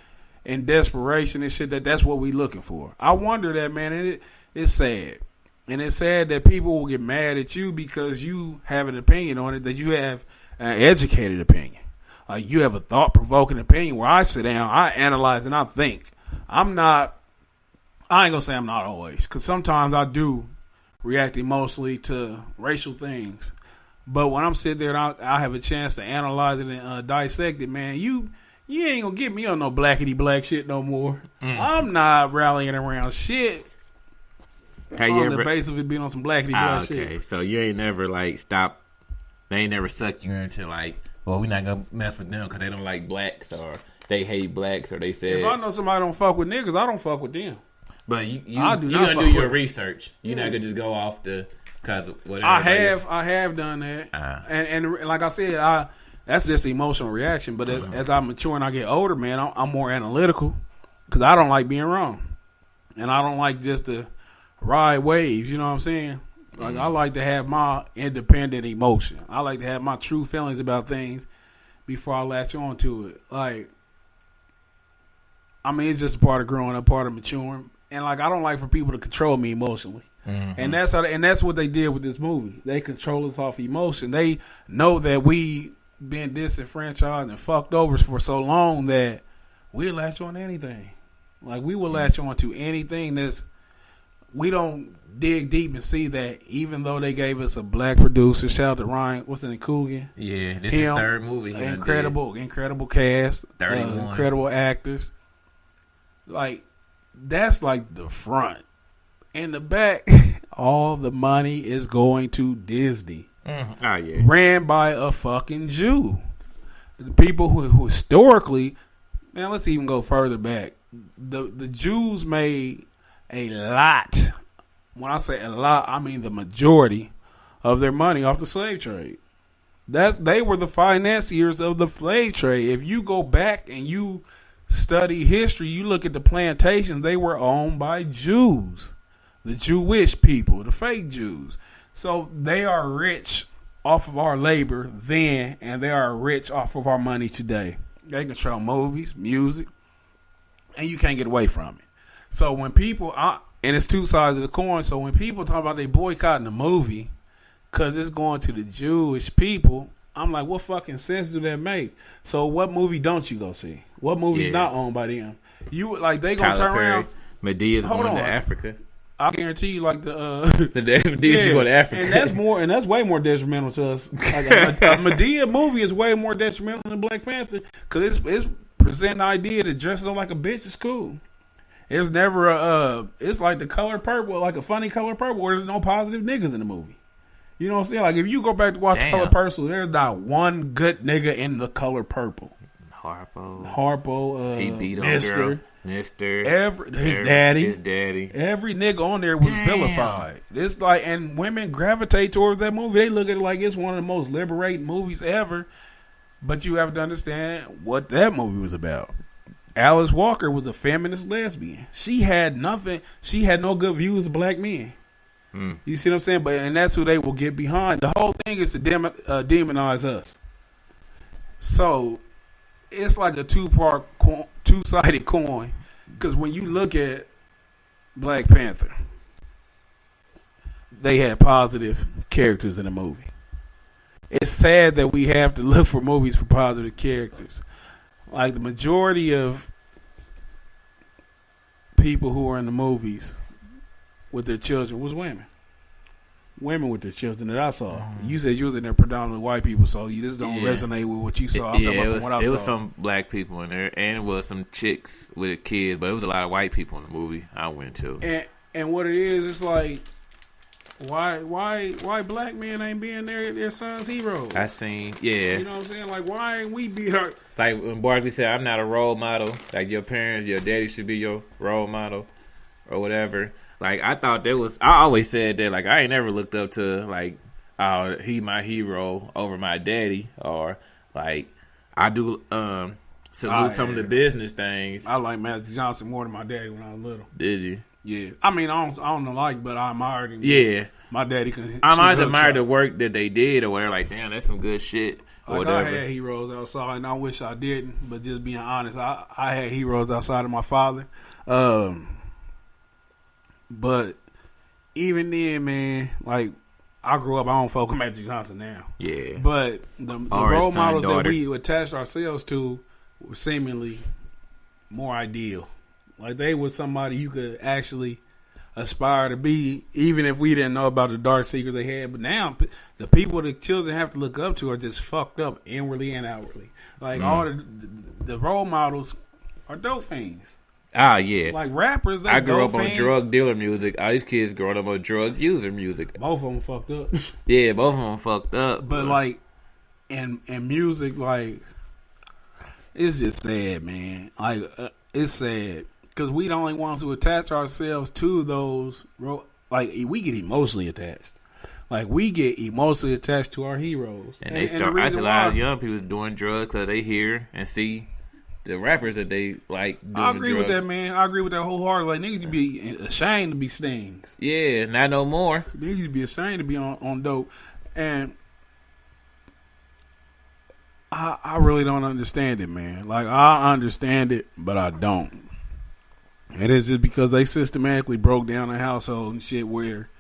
in desperation and shit that's what we looking for? I wonder that, man, and it's sad. And it's sad that people will get mad at you because you have an opinion on it, that you have an educated opinion. Like, you have a thought-provoking opinion where I sit down, I analyze, and I think. I'm not I ain't gonna say I'm not always, because sometimes I do react emotionally to racial things. But when I'm sitting there and I have a chance to analyze it and dissect it, man, you ain't gonna get me on no blackity black shit no more. I'm not rallying around shit on the base of it being on some blackity black shit. Okay, so you ain't never like stopped. They ain't never sucked you into like, well, we're not gonna mess with them because they don't like blacks or they hate blacks or they said. If I know somebody don't fuck with niggas, I don't fuck with them. But you gonna do your research. You're not gonna just go off the because whatever. I have done that, and like I said, that's just an emotional reaction. But as I mature and I get older, man, I'm more analytical because I don't like being wrong, and I don't like just to ride waves. You know what I'm saying? Like I like to have my independent emotion. I like to have my true feelings about things before I latch on to it. Like, I mean, it's just a part of growing up, part of maturing. And like, I don't like for people to control me emotionally, and that's what they did with this movie. They control us off emotion. They know that we been disenfranchised and fucked over for so long that we'll latch on to anything. Like we will latch on to anything that's. We don't dig deep and see that even though they gave us a black producer, shout out to Ryan, what's in the Coogan? Yeah, this is third movie. Incredible cast, 31. Incredible actors. Like. That's like the front. In the back, all the money is going to Disney. Oh, yeah. Ran by a fucking Jew. The people who historically, man, let's even go further back. The Jews made a lot. When I say a lot, I mean the majority of their money off the slave trade. They were the financiers of the slave trade. If you go back and you study history, you look at the plantations, they were owned by Jews, the Jewish people, the fake Jews. So they are rich off of our labor then, and they are rich off of our money today. They control movies, music, and you can't get away from it. So when people, and it's two sides of the coin, so when people talk about they boycotting the movie because it's going to the Jewish people, I'm like, what fucking sense do that make? So what movie don't you go see? What movie's not owned by them? You like they gonna turn around. Medea's going to Africa. I guarantee you, like the Medea's going to Africa, and that's way more detrimental to us. Like a Medea movie is way more detrimental than Black Panther because it's presenting the idea that dressing up like a bitch is cool. It's never it's like the color purple, like a funny color purple, where there's no positive niggas in the movie. You know what I'm saying? Like, if you go back to watch Color Purple, there's not one good nigga in the Color Purple. Harpo, he beat on Mister. His daddy. Every nigga on there was vilified. It's like, and women gravitate towards that movie. They look at it like it's one of the most liberating movies ever. But you have to understand what that movie was about. Alice Walker was a feminist lesbian. She had nothing. She had no good views of black men. You see what I'm saying? And that's who they will get behind. The whole thing is to demonize us. So it's like a two-sided coin. Because when you look at Black Panther, they had positive characters in the movie. It's sad that we have to look for movies for positive characters. Like the majority of people who are in the movies with their children was women. Women with their children that I saw. You said you was in there predominantly white people, so you just don't resonate with what you saw. It was some black people in there, and it was some chicks with kids, but it was a lot of white people in the movie I went to. And what it is, it's like, why black men ain't being their sons' heroes? I seen, You know what I'm saying? Like, why ain't we be her? Like when Barkley said, I'm not a role model. Like your parents, your daddy should be your role model or whatever. Like, I thought that was, I always said that, like, I ain't never looked up to, like, he my hero over my daddy, or, like, I do salute some of the business things. I like Magic Johnson more than my daddy when I was little. Did you? Yeah. I mean, I don't know, like, but I admired him. Yeah. My daddy could. I always admired the work that they did, or whatever, like, damn, that's some good shit. Or like, whatever. I had heroes outside, and I wish I didn't, but just being honest, I had heroes outside of my father. But even then, man, like, I grew up, I don't fuck with Magic Johnson now. Yeah. But the role models that we attached ourselves to were seemingly more ideal. Like they was somebody you could actually aspire to be, even if we didn't know about the dark secrets they had. But now the people the children have to look up to are just fucked up inwardly and outwardly. Like all the role models are dope fiends. Ah, yeah. Like rappers, they I grew up fiends. on drug dealer music. All these kids growing up on drug user music. Both of them fucked up. Yeah, both of them fucked up. But like in music, like it's just sad, man. Like it's sad because we the only ones who attach ourselves to those. Like we get emotionally attached. Like we get emotionally attached to our heroes, and they start. I see a lot of young people doing drugs because they hear and see the rappers that they like doing I agree drugs. with that, man. I agree with that wholeheartedly. Like niggas to be ashamed to be stings. Yeah, not no more. Niggas to be ashamed to be on dope, and I really don't understand it, man. Like I understand it, but I don't. And it's just because they systematically broke down a household and shit where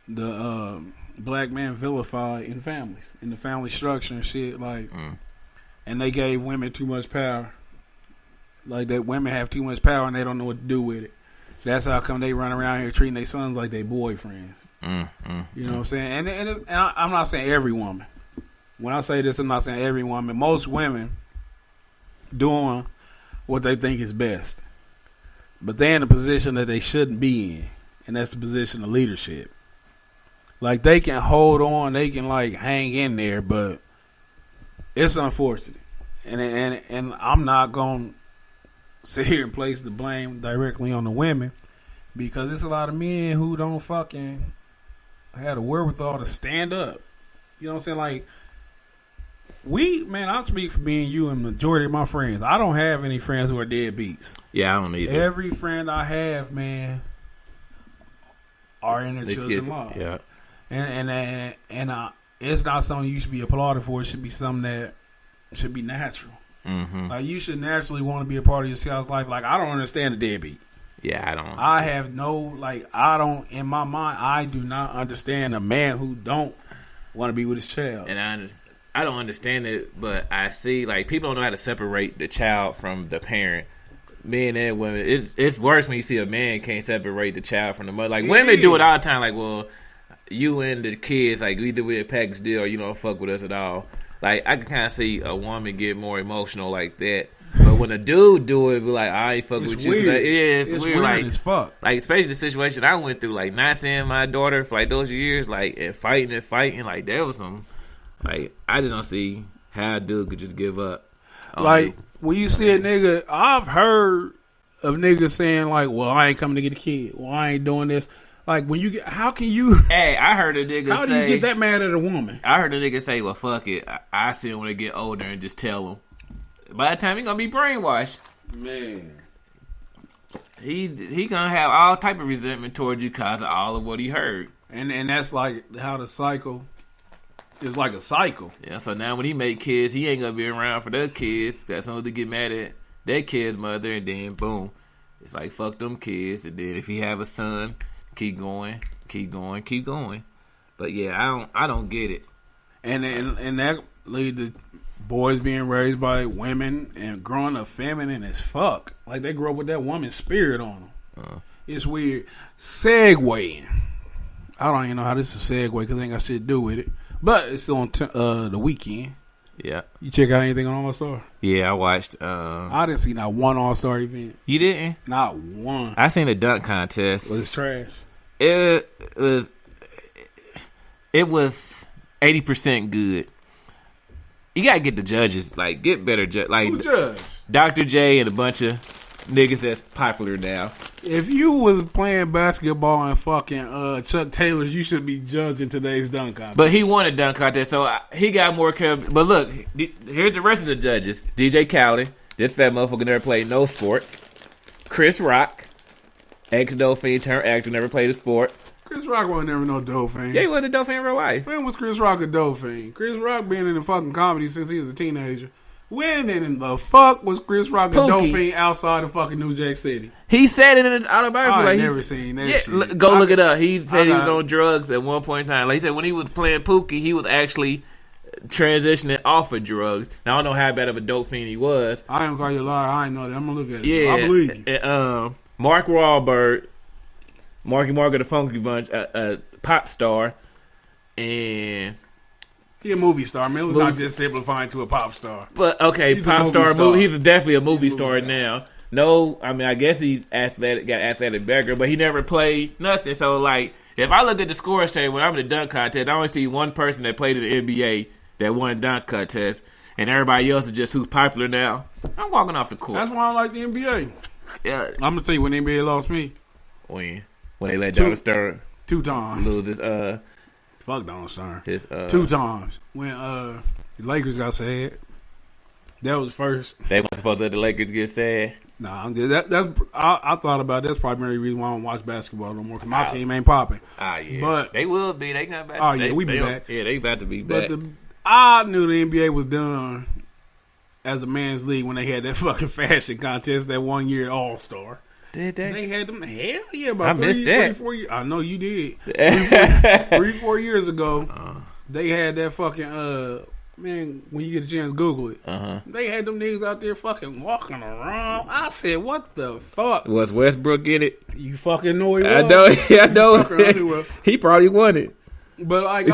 the black man vilified in families, in the family structure and shit, like, and they gave women too much power. Like that women have too much power and they don't know what to do with it. That's how come they run around here treating their sons like they boyfriends. You know what I'm saying? And I'm not saying every woman. When I say this, I'm not saying every woman. Most women doing what they think is best. But they're in a position that they shouldn't be in. And that's the position of leadership. Like, they can hold on. They can, like, hang in there. But it's unfortunate. And I'm not going to sit here and place the blame directly on the women. Because there's a lot of men who don't fucking have the wherewithal to stand up. You know what I'm saying? Like, I speak for me and you and the majority of my friends. I don't have any friends who are deadbeats. Yeah, I don't either. Every friend I have, man, are in their children's lives. Yeah. And it's not something you should be applauded for. It should be something that should be natural. Mm-hmm. Like, you should naturally want to be a part of your child's life. Like, I don't understand a deadbeat. Yeah, I don't. I have no, in my mind, I do not understand a man who don't want to be with his child. And I don't understand it, but I see, like, people don't know how to separate the child from the parent. Men and women, it's worse when you see a man can't separate the child from the mother. Like, women do it all the time. Like, well, you and the kids, like, either we a package deal or you don't fuck with us at all. Like, I can kind of see a woman get more emotional like that. But when a dude do it, be like, I ain't fucking with you. Weird. Like, yeah, it's weird. Like, as fuck. Like, especially the situation I went through, like, not seeing my daughter for, like, those years, like, and fighting. Like, there was some, like, I just don't see how a dude could just give up. Like, when you see a nigga, I've heard of niggas saying, like, well, I ain't coming to get a kid. Well, I ain't doing this. Like, when you get, how can you? Hey, I heard a nigga say. How do you get that mad at a woman? I heard a nigga say, well, fuck it. I see him when they get older and just tell them. By the time he gonna be brainwashed, man, he gonna have all type of resentment towards you because of all of what he heard. And that's like how the cycle is like a cycle. Yeah, so now when he make kids, he ain't gonna be around for their kids. That's someone to get mad at their kid's mother, and then boom, it's like fuck them kids. And then if he have a son, keep going. But yeah, I don't get it. And that lead to boys being raised by women and growing up feminine as fuck. Like, they grow up with that woman spirit on them. It's weird. Segueing. I don't even know how this is a segue because I ain't got shit to do with it. But it's still on the weekend. Yeah. You check out anything on All-Star? Yeah, I watched. I didn't see not one All-Star event. You didn't? Not one. I seen the dunk contest. Well, it's trash. It was 80% good. You gotta get the judges, like, get better judges. Like, who judged? Dr. J and a bunch of niggas that's popular now. If you was playing basketball and fucking Chuck Taylors, you should be judging today's dunk contest. But he won a dunk contest, so he got more care. But look, here's the rest of the judges. DJ Khaled, this fat motherfucker never played no sport. Chris Rock, ex-Dolphin turned actor, never played a sport. Chris Rock wasn't never no Dolphin. Yeah, he was a Dolphin in real life. When was Chris Rock a Dolphin? Chris Rock been in the fucking comedy since he was a teenager. When in the fuck was Chris Rock a Dolphin outside of fucking New Jack City? He said it in his autobiography. I ain't never seen that shit. Go look it up. He said he was on drugs at one point in time. Like he said, when he was playing Pookie, he was actually transitioning off of drugs. Now, I don't know how bad of a dope fiend he was. I ain't gonna call you a liar. I ain't know that. I'm gonna look at it. Yeah, I believe you. Mark Wahlberg, Marky Mark of the Funky Bunch, a pop star, and he a movie star, man. Let's not just simplifying to a pop star. But okay, he's pop star. He's definitely a movie star now. No, I mean I guess he's athletic, got athletic background, but he never played nothing. So like, if I look at the scores table when I'm in the dunk contest, I only see one person that played in the NBA that won a dunk contest, and everybody else is just who's popular now. I'm walking off the court. That's why I like the NBA. Yeah, I'm gonna tell you when the NBA lost me. When they let Donald Stern 2 times lose his fuck Donald Stern 2 times when the Lakers got sad. That was first. They weren't supposed to let the Lakers get sad. Nah, I thought about that's probably the reason why I don't watch basketball no more because my team ain't popping. Yeah, but they will be. They got back. Oh yeah, we be back. Yeah, they about to be back. But I knew the NBA was done as a man's league when they had that fucking fashion contest that 1 year All Star. Did they? They had them. Hell yeah, about I missed that. 4 years. I know you did. 4 years ago, they had that fucking man. When you get a chance, Google it. They had them niggas out there fucking walking around. I said, what the fuck? Was Westbrook in it? You fucking know he was. I know. He probably won it. But like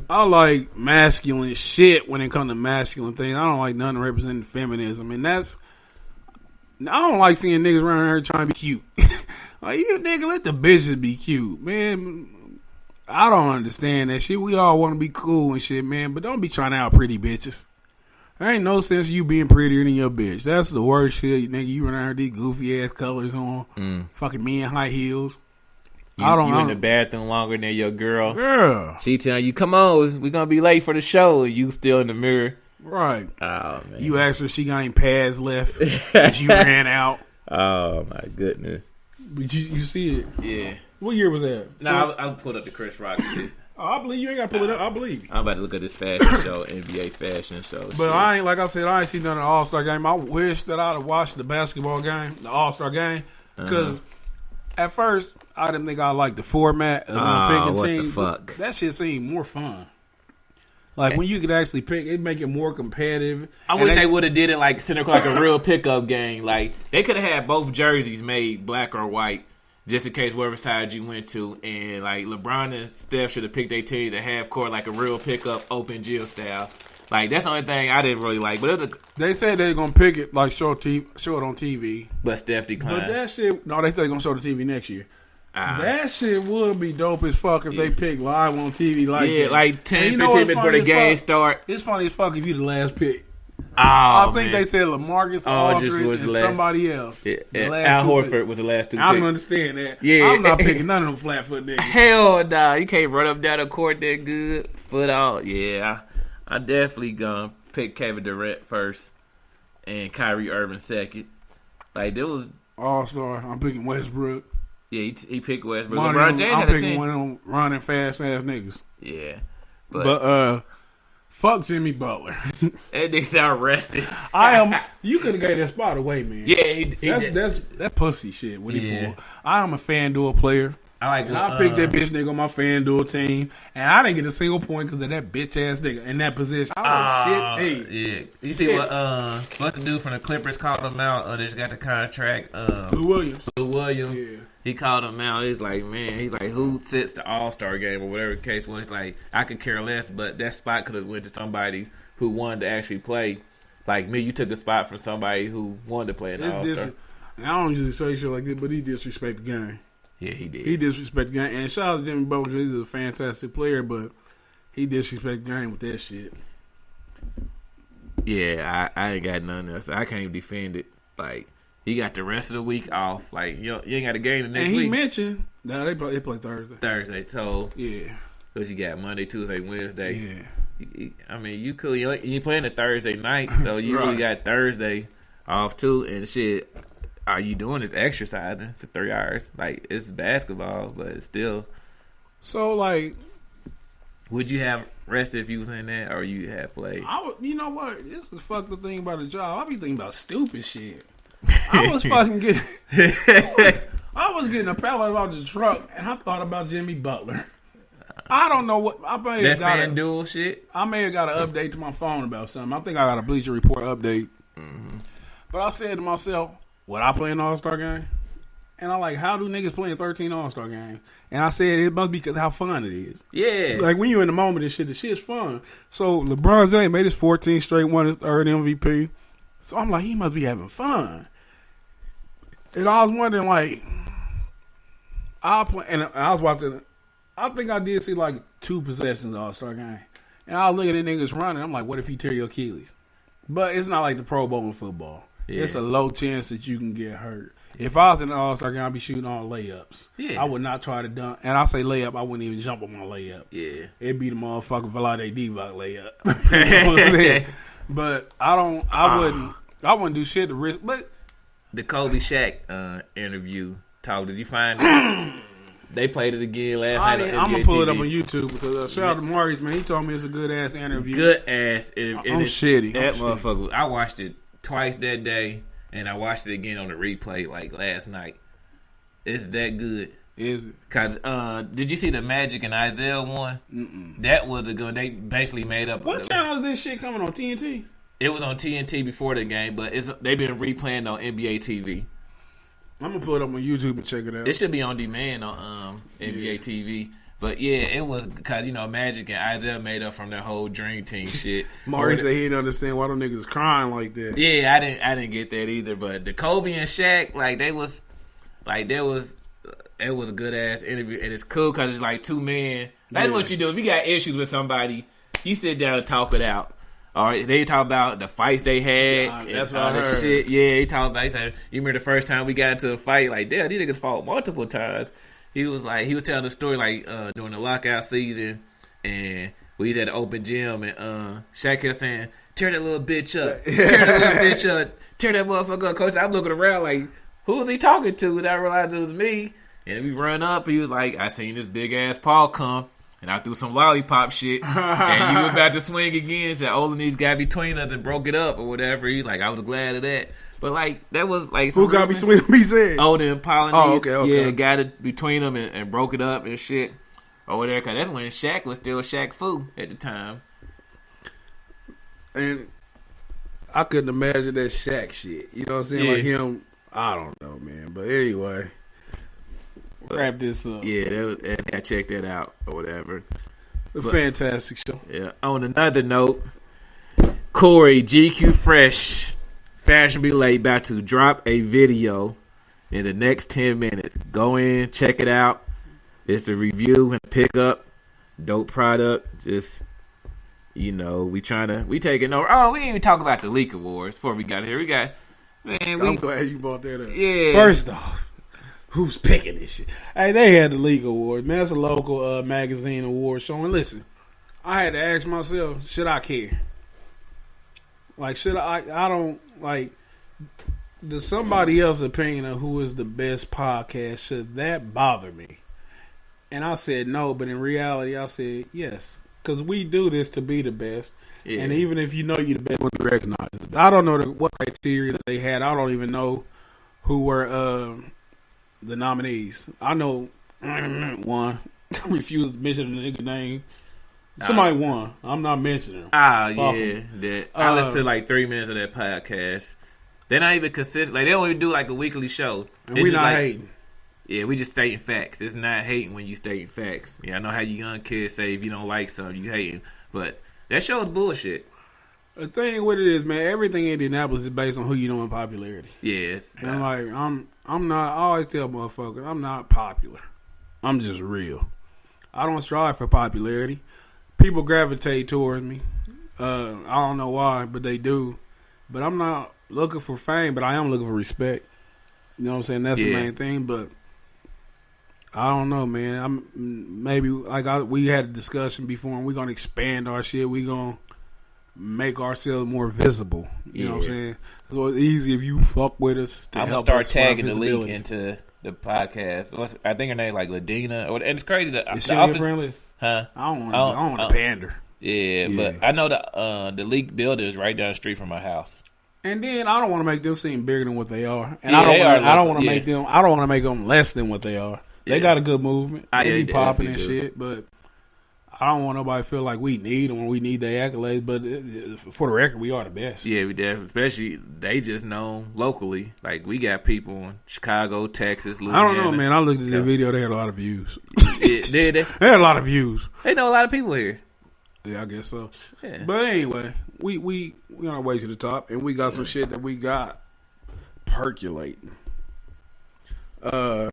I like masculine shit when it comes to masculine things. I don't like nothing representing feminism, and I don't like seeing niggas around here trying to be cute. Like, you nigga, let the bitches be cute, man. I don't understand that shit. We all want to be cool and shit, man, but don't be trying to out pretty bitches. There ain't no sense of you being prettier than your bitch. That's the worst shit, nigga. You run out here with these goofy ass colors on, fucking me in high heels. You in the bathroom longer than your girl. Girl. She telling you, come on, we going to be late for the show. You still in the mirror. Right. Oh, man. You asked her if she got any pads left. But you ran out. Oh, my goodness. But you see it. Yeah. What year was that? Nah, I pulled up the Chris Rock shit. Oh, I believe you ain't got to pull it up. I believe you. I'm about to look at this fashion show, NBA fashion show. But shit. I ain't, like I said, I ain't seen none of the All-Star game. I wish that I'd have watched the basketball game, the All-Star game, because at first, I didn't think I liked the format of them picking teams. What the fuck? That shit seemed more fun. Like, when you could actually pick, it'd make it more competitive. I wish they would have did it like center like a real pickup game. Like, they could have had both jerseys made black or white, just in case whatever side you went to. And, like, LeBron and Steph should have picked their teams at half court like a real pickup, open Jill style. Like, that's the only thing I didn't really like. But they said they were going to pick it, like, show it on TV. But Steph declined. But that shit, no, they said they're going to show the TV next year. That shit would be dope as fuck if they pick live on TV like that. Yeah, like 10, 15 minutes before the game start. It's funny as fuck if you the last pick. Oh, I think they said LaMarcus Aldridge and somebody else. Yeah, Al Horford was the last 2 picks. I don't understand that. Yeah. I'm not picking none of them flat foot niggas. Hell nah. You can't run up down the court that good. Foot out. Yeah, I definitely gonna pick Kevin Durant first and Kyrie Irving second. Like, there was... All-Star. I'm picking Westbrook. Yeah, he picked Westbrook. LeBron James had a team. I'm picking one of them running fast-ass niggas. Yeah. But fuck Jimmy Butler. That nigga sound rested. You could have gave that spot away, man. Yeah, that's pussy shit. When he pulled. I am a FanDuel player. I picked that bitch nigga on my FanDuel team, and I didn't get a single point because of that bitch ass nigga in that position. I was shit team. Yeah, you see what the dude from the Clippers called him out? They just got the contract. Lou Williams. Yeah. He called him out. He's like, who sits the All-Star game or whatever the case was? Like, I could care less, but that spot could have went to somebody who wanted to actually play. Like me, you took a spot from somebody who wanted to play in the All-Star. I don't usually say shit like this, but he disrespected the game. Yeah, he did. He disrespected the game. And shout out to Jimmy Butler. He's a fantastic player, but he disrespected the game with that shit. Yeah, I ain't got nothing else. I can't even defend it. Like, he got the rest of the week off. Like, you ain't got a game the next week. And he mentioned, they play Thursday. Thursday, so. Yeah. Because you got Monday, Tuesday, Wednesday. Yeah. I mean, you playing a Thursday night, so you really got Thursday off too. And shit, all you doing is exercising for 3 hours. Like, it's basketball, but it's still. So, like. Would you have rested if you was in that, or you had played? You know what? This is the fucked up thing about the job. I be thinking about stupid shit. I was fucking getting. I was getting a pallet about the truck, and I thought about Jimmy Butler. I don't know what I may have got. FanDuel shit. I may have got an update to my phone about something. I think I got a Bleacher Report update. Mm-hmm. But I said to myself, would I play an All-Star game? And I'm like, how do niggas play in 13 All-Star games? And I said, it must be because how fun it is. Yeah. Like, when you're in the moment and shit, the shit's fun. So, LeBron James made his 14 straight, won his third MVP. So, I'm like, he must be having fun. And I was wondering, like, I'll play, and I was watching, I think I did see, like, 2 possessions of the All-Star game. And I was looking at niggas running. I'm like, what if you tear your Achilles? But it's not like the Pro Bowl in football. Yeah. It's a low chance that you can get hurt. If I was in the All-Star game, I'd be shooting all layups. Yeah. I would not try to dunk. And I say layup, I wouldn't even jump on my layup. Yeah. It'd be the motherfucking Vlade Divac layup. You know what I'm saying? But I wouldn't do shit to risk. But the Kobe Shaq interview talk, did you find it? They played it again last night. I'm going to pull it up on YouTube because shout out to Maurice, man. He told me it's a good-ass interview. Good-ass interview. I'm shitty. That motherfucker. I watched it twice that day. And I watched it again on the replay like last night. It's that good. Is it? Cause did you see the Magic and Isaiah one? Mm-mm. That was a good. They basically made up. What channel is this shit coming on? TNT? It was on TNT before the game, but they've been replaying on NBA TV. I'm gonna pull it up on YouTube and check it out. It should be on demand on NBA TV. But yeah, it was because, you know, Magic and Isaiah made up from their whole Dream Team shit. Maurice said he didn't understand why them niggas crying like that. Yeah, I didn't get that either. But the Kobe and Shaq, it was a good ass interview, and it's cool because it's like 2 men. That's what you do if you got issues with somebody. You sit down and talk it out. All right, they talk about the fights they had. Yeah, that's what I heard. Shit. Yeah, he talked about. He said, "You remember the first time we got into a fight? Like, damn, these niggas fought multiple times." He was telling the story during the lockout season, and we was at the open gym, and Shaq kept saying, "Tear that little bitch up, tear that little bitch up, tear that motherfucker up." Coach, I'm looking around like, who was he talking to? And I realized it was me. And we run up. He was like, "I seen this big ass Paul come, and I threw some lollipop shit, and you was about to swing again." Said Olanis got between us and broke it up or whatever. He's like, "I was glad of that." But, that was, who got between them, he said? Odin and Polynese. Oh, okay. Yeah, got it between them and broke it up and shit over there. Because that's when Shaq was still Shaq Fu at the time. And I couldn't imagine that Shaq shit. You know what I'm saying? Yeah. Like him, I don't know, man. But anyway, wrap this up. Yeah, I checked that out or whatever. Fantastic show. Yeah. On another note, Corey, GQ Fresh, fashionably late, about to drop a video in the next 10 minutes. Go in, check it out. It's a review and pick up. Dope product. Just, we taking over. Oh, we didn't even talk about the Leak Awards before we got here. I'm glad you brought that up. Yeah. First off, who's picking this shit? Hey, they had the Leak Awards, man. That's a local magazine award show. And listen, I had to ask myself, should I care? Like, should I don't, like, does somebody else's opinion of who is the best podcast, should that bother me? And I said no, but in reality, I said yes. Because we do this to be the best. Yeah. And even if you know you're the best, you recognize it. I don't know what criteria that they had. I don't even know who were the nominees. I know one. I refuse to mention the nigga name. Somebody won. I'm not mentioning them. Yeah. I listened to like 3 minutes of that podcast. They're not even consistent. Like, they don't even do like a weekly show. And we not hating. Yeah, we just stating facts. It's not hating when you stating facts. Yeah, I know how you young kids say if you don't like something, you hating. But that show is bullshit. The thing with it is, man, everything in Indianapolis is based on who you know in popularity. Yes. And like, I'm not, I always tell motherfuckers, I'm not popular. I'm just real. I don't strive for popularity. People gravitate towards me. I don't know why, but they do. But I'm not looking for fame, but I am looking for respect. You know what I'm saying? That's the main thing. But I don't know, man. We had a discussion before, and we're gonna expand our shit. We're gonna make ourselves more visible. You know what I'm saying? So it's easy if you fuck with us. I'm gonna start tagging the Leak into the podcast. I think her name like Ladina, and it's crazy that is she friendly? Huh? I don't want to pander. Yeah, but I know the Leak building is right down the street from my house. And then I don't want to make them seem bigger than what they are, and I don't want to make them less than what they are. They got a good movement. They be popping and shit, but I don't want nobody to feel like we need them or we need their accolades, but for the record, we are the best. Yeah, we definitely. Especially, they just know locally. Like, we got people in Chicago, Texas, Louisiana. I don't know, man. I looked at the video. They had a lot of views. Did they? They had a lot of views. They know a lot of people here. Yeah, I guess so. Yeah. But anyway, we on our way to the top, and we got some shit that we got percolating. So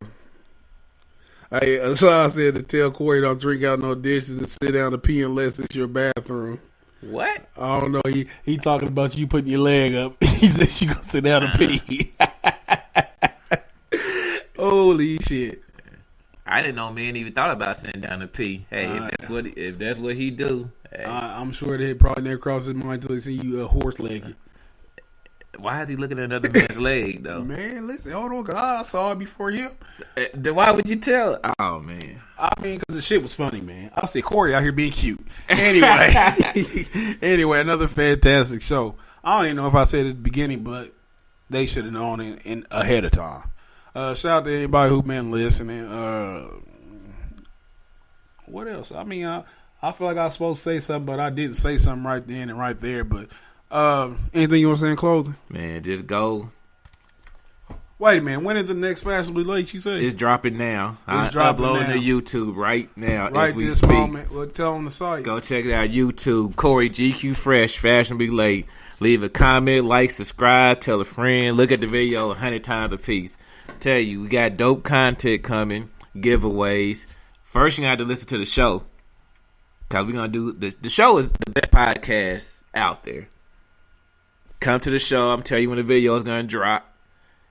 I said to tell Corey don't drink out no dishes and sit down to pee unless it's your bathroom. What? I don't know. He talking about you putting your leg up. He said you gonna sit down and pee. Holy shit! I didn't know men even thought about sitting down to pee. Hey, if that's what he do, hey. I'm sure that probably never crossed his mind until he see you horse legged. Why is he looking at another man's leg, though? Man, listen, hold on, 'cause I saw it before him. Then why would you tell? Oh, man. I mean, because the shit was funny, man. I said, Corey out here being cute. Anyway, another fantastic show. I don't even know if I said it at the beginning, but they should have known in ahead of time. Shout out to anybody who been listening. What else? I mean, I feel like I was supposed to say something, but I didn't say something right then and right there, but... anything you want to say in closing? Man, just go. Wait, man, when is the next Fashionably Late, you say? It's dropping now. It's dropping uploading now. to YouTube right now. Right as we this speak. moment. Well, tell them the site. Go check it out, YouTube. Corey GQ Fresh, Fashionably Late. Leave a comment, like, subscribe, tell a friend. Look at the video 100 times a piece. Tell you, we got dope content coming, giveaways. First, you got to listen to the show. Because we're going to do... The show is the best podcast out there. Come to the show. I'm telling you when the video is going to drop.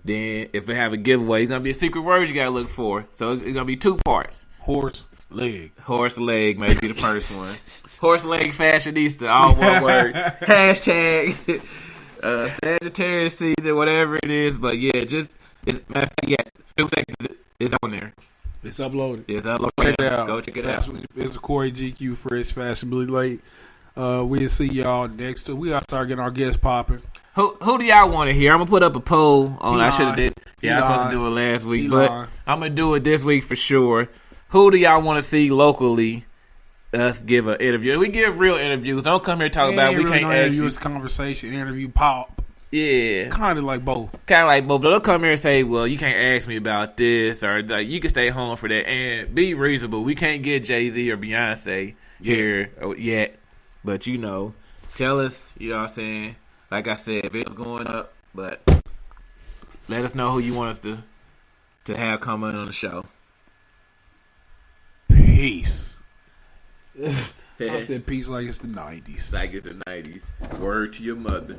Then, if we have a giveaway, it's going to be a secret word you got to look for. So, it's going to be 2 parts. Horse leg. Horse leg may be the first one. Horse leg fashionista, all one word. Hashtag Sagittarius season, whatever it is. But, yeah, just, it's 2 seconds. It's on there. It's uploaded. It's uploaded. Check it out. Go check it out. It's Corey GQ Fresh, Fashionably Late. We'll see y'all next week. We gotta start getting our guests popping. Who do y'all want to hear? I'm gonna put up a poll on. I should have did. Yeah, I was supposed to do it last week, but I'm gonna do it this week for sure. Who do y'all want to see locally? Us give an interview. We give real interviews. Don't come here and talk about. We can't ask you. It's conversation, interview, pop. Yeah, kind of like both. But don't come here and say, "Well, you can't ask me about this," or like, "You can stay home for that." And be reasonable. We can't get Jay-Z or Beyonce here yet. But, tell us, you know what I'm saying? Like I said, video's going up, but let us know who you want us to have come on the show. Peace. I said peace like it's the 90s. Like it's the 90s. Word to your mother.